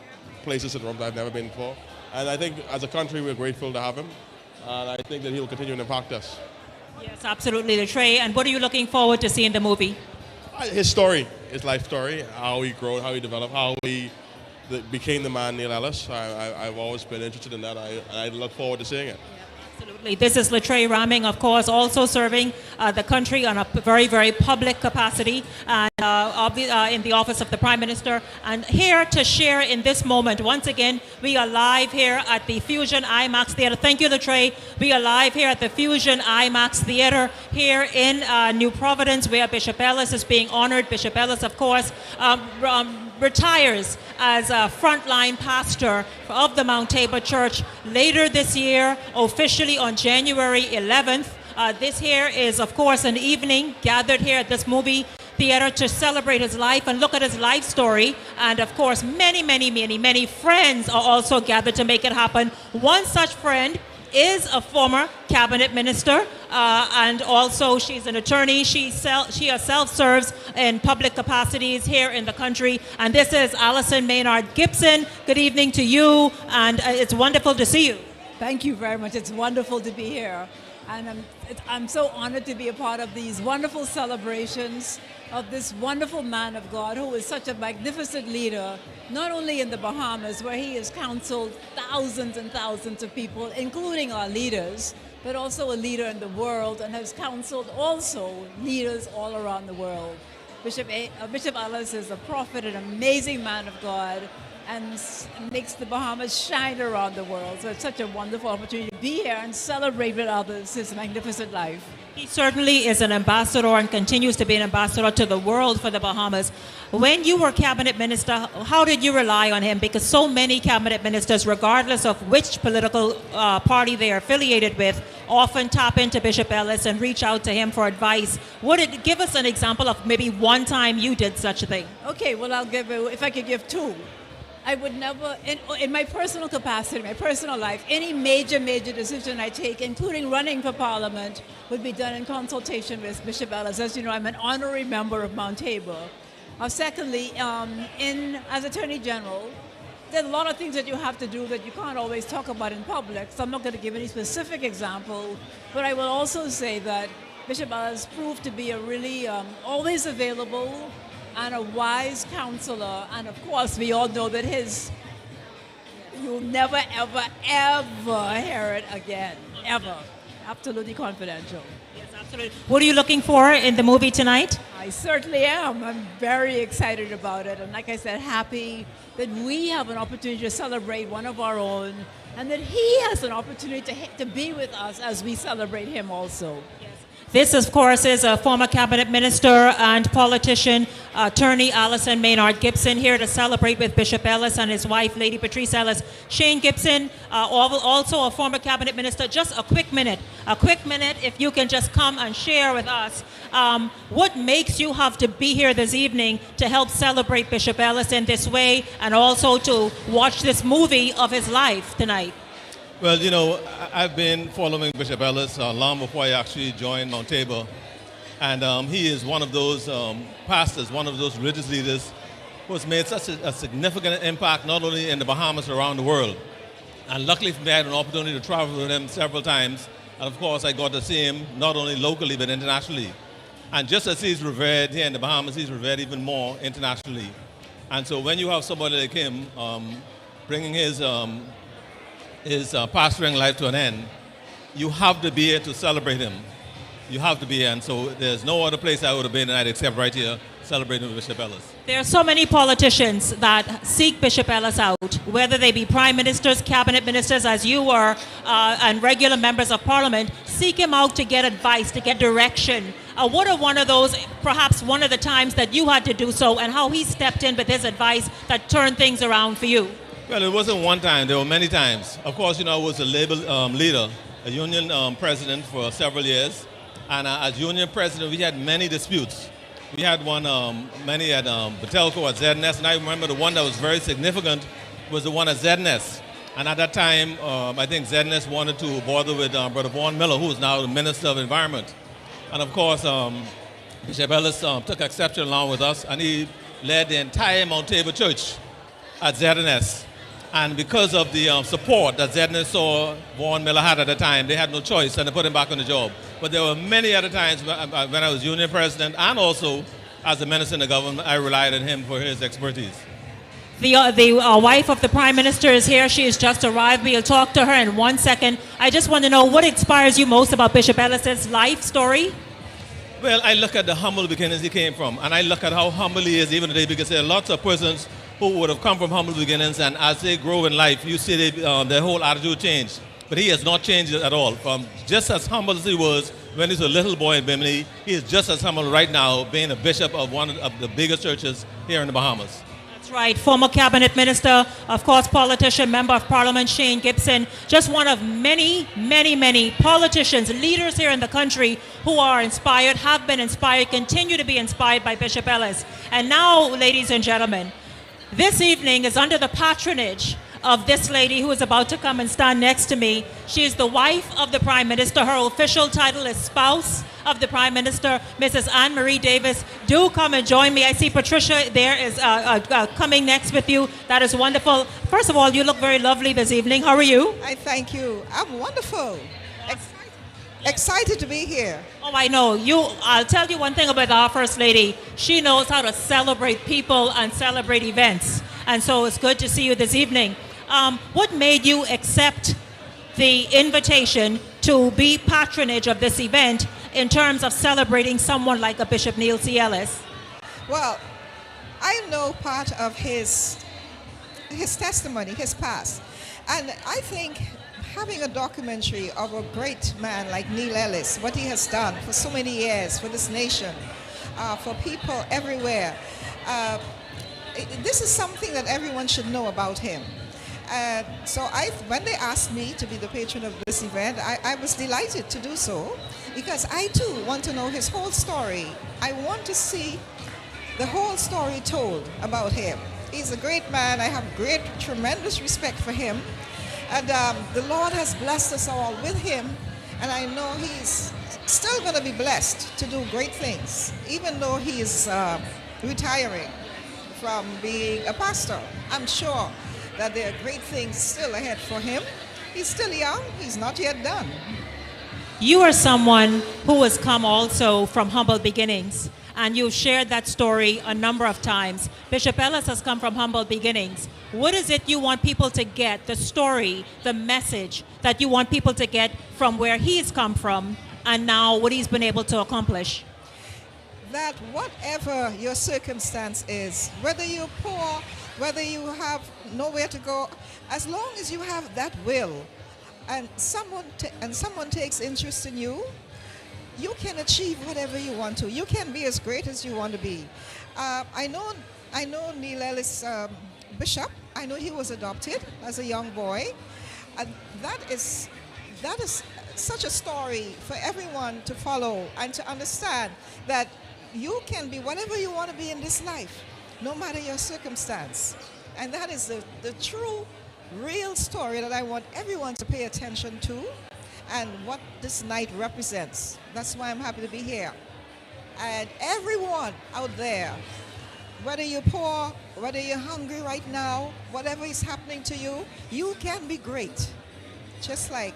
places in Rome that I've never been before. And I think as a country we're grateful to have him. And I think that he'll continue to impact us. Yes, absolutely, Latreille. And what are you looking forward to see in the movie? His story, his life story, how he grew, how he developed, how he became the man Neil Ellis. I've always been interested in that. I look forward to seeing it. Absolutely. Absolutely. This is Latre Raming, of course, also serving the country on a very, very public capacity and in the office of the Prime Minister. And here to share in this moment, once again, we are live here at the Fusion IMAX Theatre. Thank you, Latre. We are live here at the Fusion IMAX Theatre here in New Providence, where Bishop Ellis is being honored. Bishop Ellis, of course, retires as a frontline pastor of the Mount Tabor Church later this year, officially on January 11th. This here is, of course, an evening gathered here at this movie theater to celebrate his life and look at his life story. And of course, many friends are also gathered to make it happen. One such friend is a former cabinet minister, and also she's an attorney. She herself serves in public capacities here in the country. And this is Allison Maynard Gibson. Good evening to you, and it's wonderful to see you. Thank you very much. It's wonderful to be here. And I'm so honored to be a part of these wonderful celebrations of this wonderful man of God who is such a magnificent leader, not only in the Bahamas, where he has counseled thousands and thousands of people, including our leaders, but also a leader in the world, and has counseled also leaders all around the world. Bishop Ellis is a prophet, an amazing man of God, and makes the Bahamas shine around the world. So it's such a wonderful opportunity to be here and celebrate with others his magnificent life. He certainly is an ambassador and continues to be an ambassador to the world for the Bahamas. When you were cabinet minister, how did you rely on him? Because so many cabinet ministers, regardless of which political party they are affiliated with, often tap into Bishop Ellis and reach out to him for advice. Give us an example of maybe one time you did such a thing? Okay, well, I'll give you, if I could give two. I would never, in my personal capacity, my personal life, any major decision I take, including running for Parliament, would be done in consultation with Bishop Ellis. As you know, I'm an honorary member of Mount Tabor. Secondly, as Attorney General, there's a lot of things that you have to do that you can't always talk about in public, so I'm not going to give any specific example, but I will also say that Bishop Ellis proved to be a really always available and a wise counselor, and of course we all know that you'll never ever hear it again, ever. Absolutely confidential. Yes, absolutely. What are you looking for in the movie tonight? I certainly am. I'm very excited about it, and like I said, happy that we have an opportunity to celebrate one of our own, and that he has an opportunity to be with us as we celebrate him also. This, of course, is a former cabinet minister and politician, attorney Allison Maynard Gibson, here to celebrate with Bishop Ellis and his wife, Lady Patrice Ellis. Shane Gibson, also a former cabinet minister. Just a quick minute, if you can just come and share with us what makes you have to be here this evening to help celebrate Bishop Ellis in this way, and also to watch this movie of his life tonight. Well, you know, I've been following Bishop Ellis long before I actually joined Mount Tabor. And he is one of those pastors, one of those religious leaders who has made such a significant impact, not only in the Bahamas, but around the world. And luckily for me, I had an opportunity to travel with him several times. And of course, I got to see him not only locally, but internationally. And just as he's revered here in the Bahamas, he's revered even more internationally. And so when you have somebody like him bringing his pastoring life to an end, you have to be here to celebrate him. You have to be here, and so there's no other place I would have been tonight except right here celebrating with Bishop Ellis. There are so many politicians that seek Bishop Ellis out, whether they be prime ministers, cabinet ministers, as you were, and regular members of parliament, seek him out to get advice, to get direction. What are one of those, perhaps one of the times that you had to do so, and how he stepped in with his advice that turned things around for you? Well, it wasn't one time. There were many times. Of course, you know, I was a labor leader, a union president for several years. And as union president, we had many disputes. We had many at 𝐂𝐀𝐑𝐏𝐿co at ZNS, and I remember the one that was very significant was the one at ZNS. And at that time, I think ZNS wanted to bother with Brother Vaughn Miller, who is now the Minister of Environment. And of course, Bishop Ellis took exception along with us, and he led the entire Mount Tabor Church at ZNS. And because of the support that ZNS saw Vaughn Miller had at the time, they had no choice, and they put him back on the job. But there were many other times when I was union president, and also as a minister in the government, I relied on him for his expertise. The wife of the Prime Minister is here. She has just arrived. We'll talk to her in 1 second. I just want to know what inspires you most about Bishop Ellis's life story? Well, I look at the humble beginnings he came from, and I look at how humble he is even today, because there are lots of persons who would have come from humble beginnings, and as they grow in life, you see their whole attitude change. But he has not changed at all. From just as humble as he was when he was a little boy in Bimini, he is just as humble right now, being a bishop of one of the biggest churches here in the Bahamas. That's right. Former cabinet minister, of course, politician, member of parliament, Shane Gibson, just one of many, many, many politicians, leaders here in the country who are inspired, have been inspired, continue to be inspired by Bishop Ellis. And now, ladies and gentlemen, this evening is under the patronage of this lady who is about to come and stand next to me. She is the wife of the Prime Minister. Her official title is spouse of the Prime Minister, Mrs. Anne-Marie Davis. Do come and join me. I see Patricia there is coming next with you. That is wonderful. First of all, you look very lovely this evening. How are you? I thank you. I'm wonderful. Excited to be here. Oh, I know. I'll tell you one thing about our First Lady. She knows how to celebrate people and celebrate events. And so it's good to see you this evening. What made you accept the invitation to be patronage of this event in terms of celebrating someone like a Bishop Neil C. Ellis? Well, I know part of his testimony, his past. And I think having a documentary of a great man like Neil Ellis, what he has done for so many years for this nation, for people everywhere, this is something that everyone should know about him. So when they asked me to be the patron of this event, I was delighted to do so, because I too want to know his whole story. I want to see the whole story told about him. He's a great man. I have tremendous respect for him. And the Lord has blessed us all with him, and I know he's still going to be blessed to do great things, even though he is retiring from being a pastor. I'm sure that there are great things still ahead for him. He's still young. He's not yet done. You are someone who has come also from humble beginnings, and you've shared that story a number of times. Bishop Ellis has come from humble beginnings. What is it you want people to get, the story, the message that you want people to get from where he's come from and now what he's been able to accomplish? That whatever your circumstance is, whether you're poor, whether you have nowhere to go, as long as you have that will and someone takes interest in you, you can achieve whatever you want to. You can be as great as you want to be. I know Neil Ellis, Bishop. I know he was adopted as a young boy. And that is such a story for everyone to follow and to understand that you can be whatever you want to be in this life, no matter your circumstance. And that is the true, real story that I want everyone to pay attention to, and what this night represents. That's why I'm happy to be here. And everyone out there, whether you're poor, whether you're hungry right now, whatever is happening to you, you can be great. Just like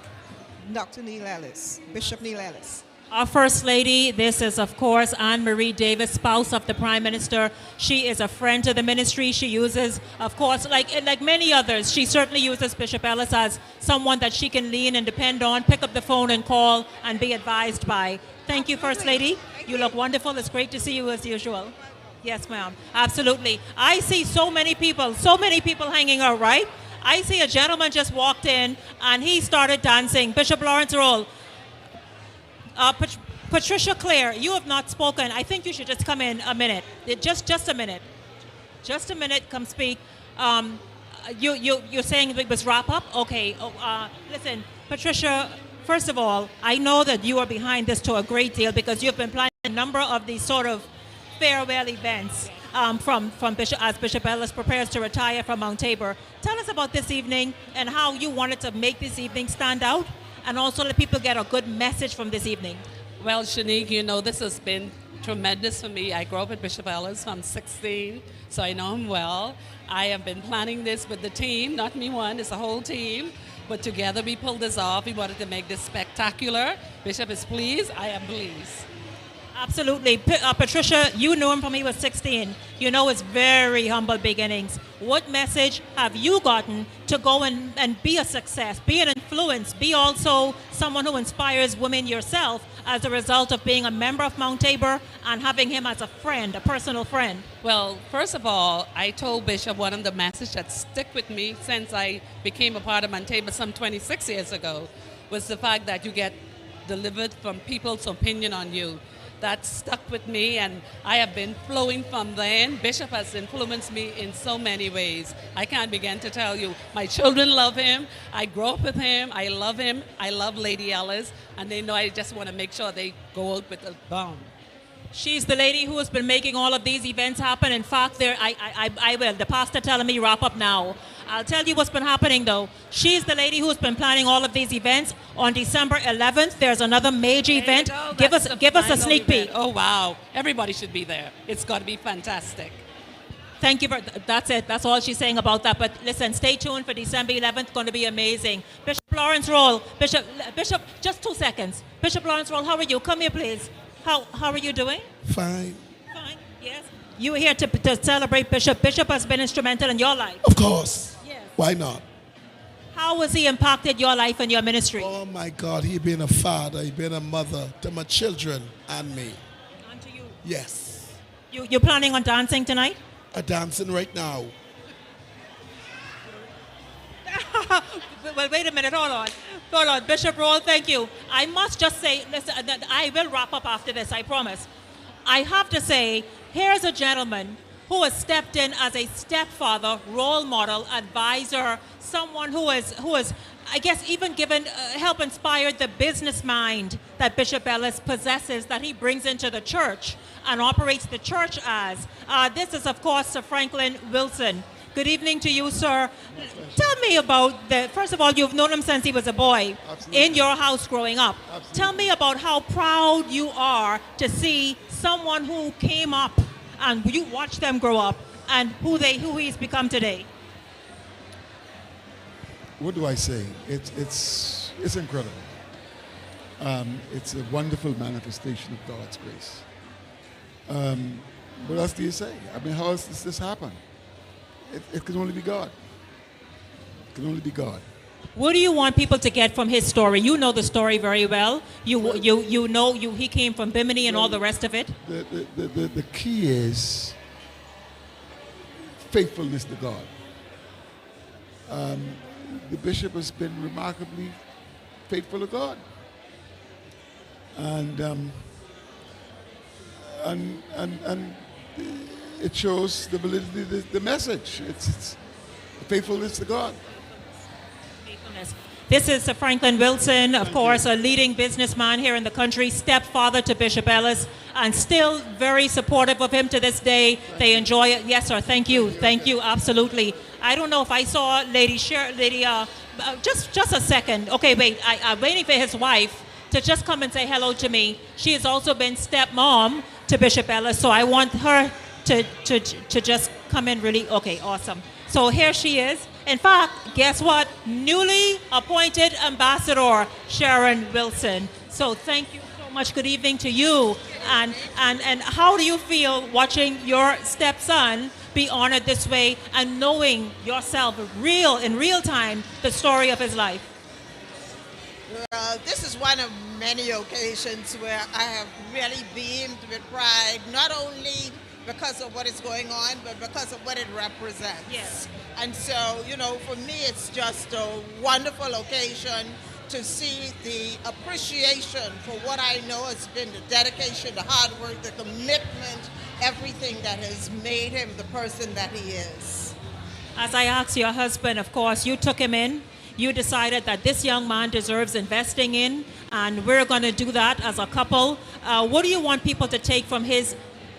Dr. Neil Ellis, Bishop Neil Ellis. Our First Lady, this is, of course, Anne-Marie Davis, spouse of the Prime Minister. She is a friend to the ministry. She uses, of course, like many others, she certainly uses Bishop Ellis as someone that she can lean and depend on, pick up the phone and call and be advised by. Thank you, First Lady. You look wonderful. It's great to see you as usual. Yes, ma'am. Absolutely. I see so many people hanging out, right? I see a gentleman just walked in and he started dancing. Bishop Lawrence Roll. Patricia Clare, you have not spoken. I think you should just come in a minute. Just a minute. Just a minute, come speak. You're saying it was wrap up? Okay. Listen, Patricia, first of all, I know that you are behind this to a great deal because you've been planning a number of these sort of farewell events from as Bishop Ellis prepares to retire from Mount Tabor. Tell us about this evening and how you wanted to make this evening stand out, and also let people get a good message from this evening. Well, Shanique, you know, this has been tremendous for me. I grew up with Bishop Ellis from 16, so I know him well. I have been planning this with the team, not me one, it's a whole team. But together we pulled this off. We wanted to make this spectacular. Bishop is pleased, I am pleased. Absolutely. Patricia, you knew him from he was 16. You know his very humble beginnings. What message have you gotten to go and be a success, be an influence, be also someone who inspires women yourself as a result of being a member of Mount Tabor and having him as a friend, a personal friend? Well, first of all, I told Bishop one of the messages that stick with me since I became a part of Mount Tabor some 26 years ago was the fact that you get delivered from people's opinion on you. That stuck with me, and I have been flowing from then. Bishop has influenced me in so many ways. I can't begin to tell you. My children love him. I grew up with him. I love him. I love Lady Ellis, and they know I just want to make sure they go out with a bomb. She's the lady who has been making all of these events happen. In fact, I will. The pastor telling me wrap up now. I'll tell you what's been happening though. She's the lady who's been planning all of these events. On December 11th, there's another major event. Give us a sneak peek. Oh wow! Everybody should be there. It's got to be fantastic. Thank you for that's it. That's all she's saying about that. But listen, stay tuned for December 11th. Going to be amazing. Bishop Lawrence Roll. Bishop, just 2 seconds. Bishop Lawrence Roll, how are you? Come here, please. How are you doing? Fine. Fine. Yes. You were here to celebrate Bishop. Bishop has been instrumental in your life. Of course. Yes. Why not? How has he impacted your life and your ministry? Oh my God, he been a father, he been a mother to my children and me. And to you. Yes. You're planning on dancing tonight? I'm dancing right now. Well, wait a minute. Hold on. Bishop Roll, thank you. I must just say, listen, I will wrap up after this, I promise. I have to say, here's a gentleman who has stepped in as a stepfather, role model, advisor, someone who has, I guess, even given, help inspired the business mind that Bishop Ellis possesses, that he brings into the church and operates the church as. This is, of course, Sir Franklin Wilson. Good evening to you, sir. Tell me about first of all, you've known him since he was a boy. Absolutely. In your house growing up. Absolutely. Tell me about how proud you are to see someone who came up and you watched them grow up and who he's become today. What do I say? It's incredible. It's a wonderful manifestation of God's grace. What else do you say? I mean, how else does this happen? It can only be God. It can only be God. What do you want people to get from his story? You know the story very well. You know he came from Bimini and all the rest of it. The key is faithfulness to God. The bishop has been remarkably faithful to God, and it shows the validity of the message. It's faithfulness to God. Faithfulness. This is Sir Franklin Wilson, of course, a leading businessman here in the country, stepfather to Bishop Ellis, and still very supportive of him to this day. They enjoy it. Yes, sir. Thank you. Thank you. Absolutely. I don't know if I saw just a second. Okay, wait. I'm waiting for his wife to just come and say hello to me. She has also been stepmom to Bishop Ellis, so I want her to just come in really. Okay, awesome. So here she is. In fact, guess what? Newly appointed Ambassador Sharon Wilson. So thank you so much. Good evening to you. And how do you feel watching your stepson be honored this way and knowing yourself in real time the story of his life? This is one of many occasions where I have really beamed with pride, not only because of what is going on, but because of what it represents. Yes. And so, for me, it's just a wonderful occasion to see the appreciation for what I know has been the dedication, the hard work, the commitment, everything that has made him the person that he is. As I asked your husband, of course, you took him in. You decided that this young man deserves investing in, and we're going to do that as a couple. What do you want people to take from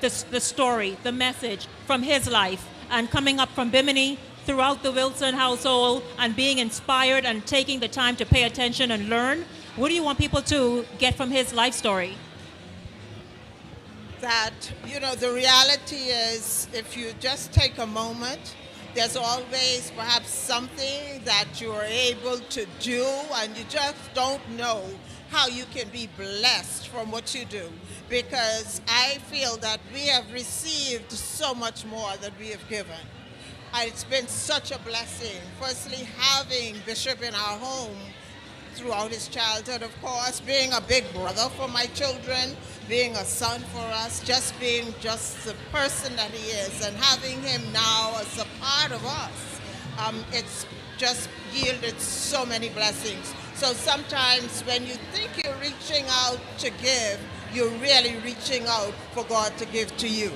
the story, the message from his life, and coming up from Bimini throughout the Wilson household and being inspired and taking the time to pay attention and learn? What do you want people to get from his life story? That, the reality is, if you just take a moment, there's always perhaps something that you're able to do and you just don't know how you can be blessed from what you do, because I feel that we have received so much more than we have given. And it's been such a blessing, firstly having Bishop in our home throughout his childhood, of course, being a big brother for my children, being a son for us, just being just the person that he is, and having him now as a part of us. It's just yielded so many blessings. So sometimes when you think you're reaching out to give, you're really reaching out for God to give to you.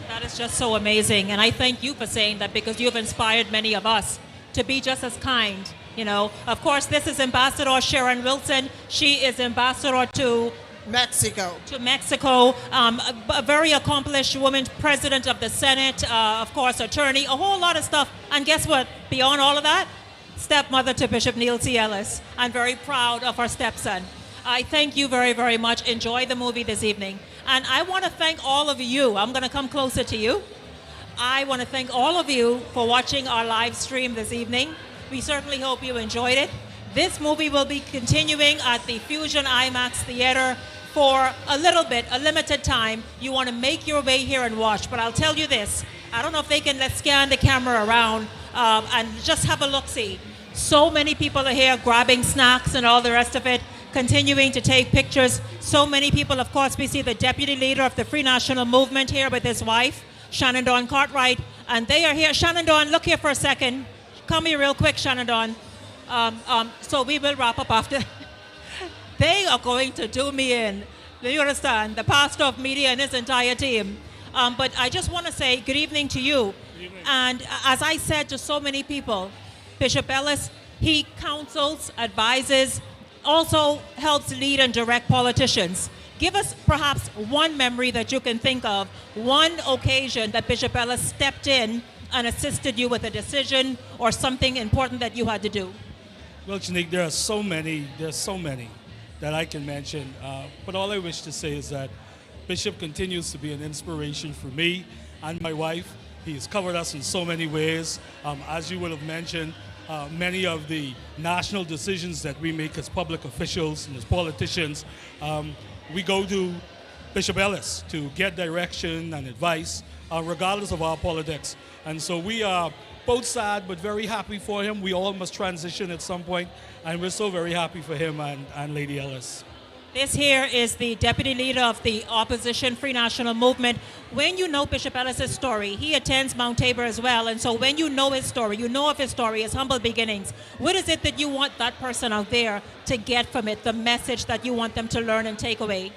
That is just so amazing. And I thank you for saying that, because you've inspired many of us to be just as kind. You know, of course, this is Ambassador Sharon Wilson. She is ambassador to Mexico. A very accomplished woman, president of the Senate, of course, attorney, a whole lot of stuff. And guess what? Beyond all of that, stepmother to Bishop Neil T. Ellis. I'm very proud of her stepson. I thank you very, very much. Enjoy the movie this evening. And I want to thank all of you. I'm going to come closer to you. I want to thank all of you for watching our live stream this evening. We certainly hope you enjoyed it. This movie will be continuing at the Fusion IMAX Theater for a little bit, a limited time. You want to make your way here and watch. But I'll tell you this. I don't know if they can scan the camera around and just have a look-see. So many people are here grabbing snacks and all the rest of it, continuing to take pictures. So many people, of course, we see the deputy leader of the Free National Movement here with his wife, Shannon Dawn Cartwright, and they are here. Shannon Dawn, look here for a second. Come here real quick, Shannon Dawn. So we will wrap up after. They are going to do me in. Do you understand? The pastor of media and his entire team. But I just want to say good evening to you. And as I said to so many people, Bishop Ellis, he counsels, advises, also helps lead and direct politicians. Give us perhaps one memory that you can think of, one occasion that Bishop Ellis stepped in and assisted you with a decision or something important that you had to do. Well, Shanique, there are so many that I can mention. But all I wish to say is that Bishop continues to be an inspiration for me and my wife. He has covered us in so many ways. As you would have mentioned, many of the national decisions that we make as public officials and as politicians, we go to Bishop Ellis to get direction and advice, regardless of our politics. And so we are both sad but very happy for him. We all must transition at some point, and we're so very happy for him and Lady Ellis. This here is the deputy leader of the opposition Free National Movement. When you know Bishop Ellis' story, he attends Mount Tabor as well, and so when you know his story, you know of his story, his humble beginnings, what is it that you want that person out there to get from it, the message that you want them to learn and take away?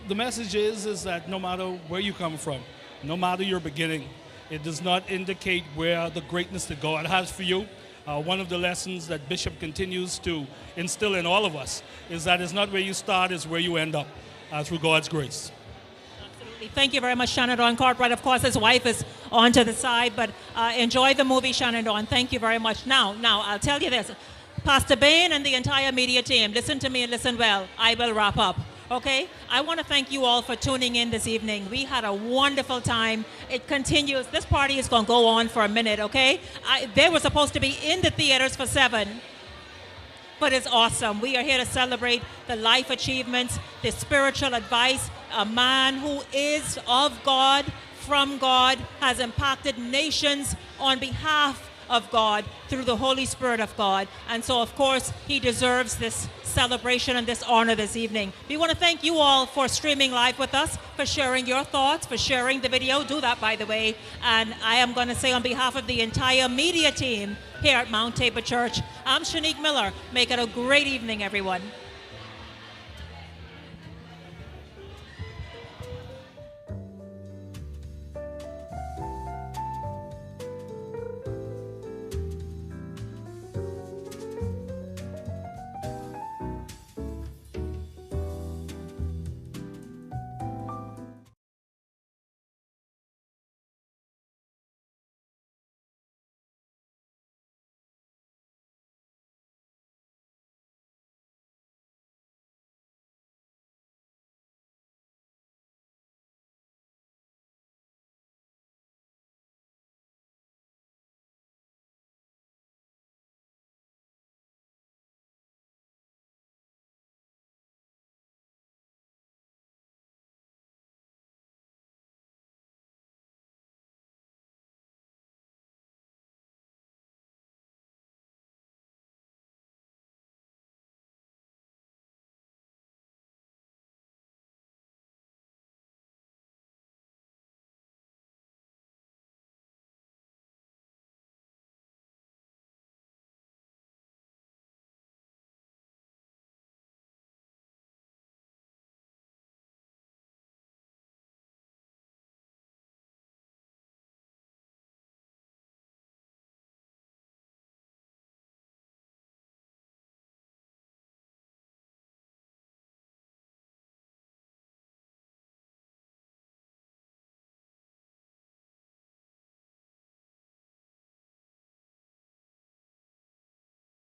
The message is that no matter where you come from, no matter your beginning, it does not indicate where the greatness that God has for you. One of the lessons that Bishop continues to instill in all of us is that it's not where you start, it's where you end up, through God's grace. Absolutely. Thank you very much, Shannon Dawn Cartwright. Of course, his wife is on to the side, but enjoy the movie, Shannon Dawn. Thank you very much. Now, I'll tell you this. Pastor Bain and the entire media team, listen to me and listen well. I will wrap up. Okay, I want to thank you all for tuning in this evening. We had a wonderful time. It continues. This party is going to go on for a minute, okay? They were supposed to be in the theaters for 7, but it's awesome. We are here to celebrate the life achievements, the spiritual advice. A man who is of God, from God, has impacted nations on behalf of God through the Holy Spirit of God. And so, of course, he deserves this celebration and this honor this evening. We want to thank you all for streaming live with us, for sharing your thoughts, for sharing the video. Do that, by the way. And I am going to say on behalf of the entire media team here at Mount Tabor Church, I'm Shanique Miller. Make it a great evening, everyone.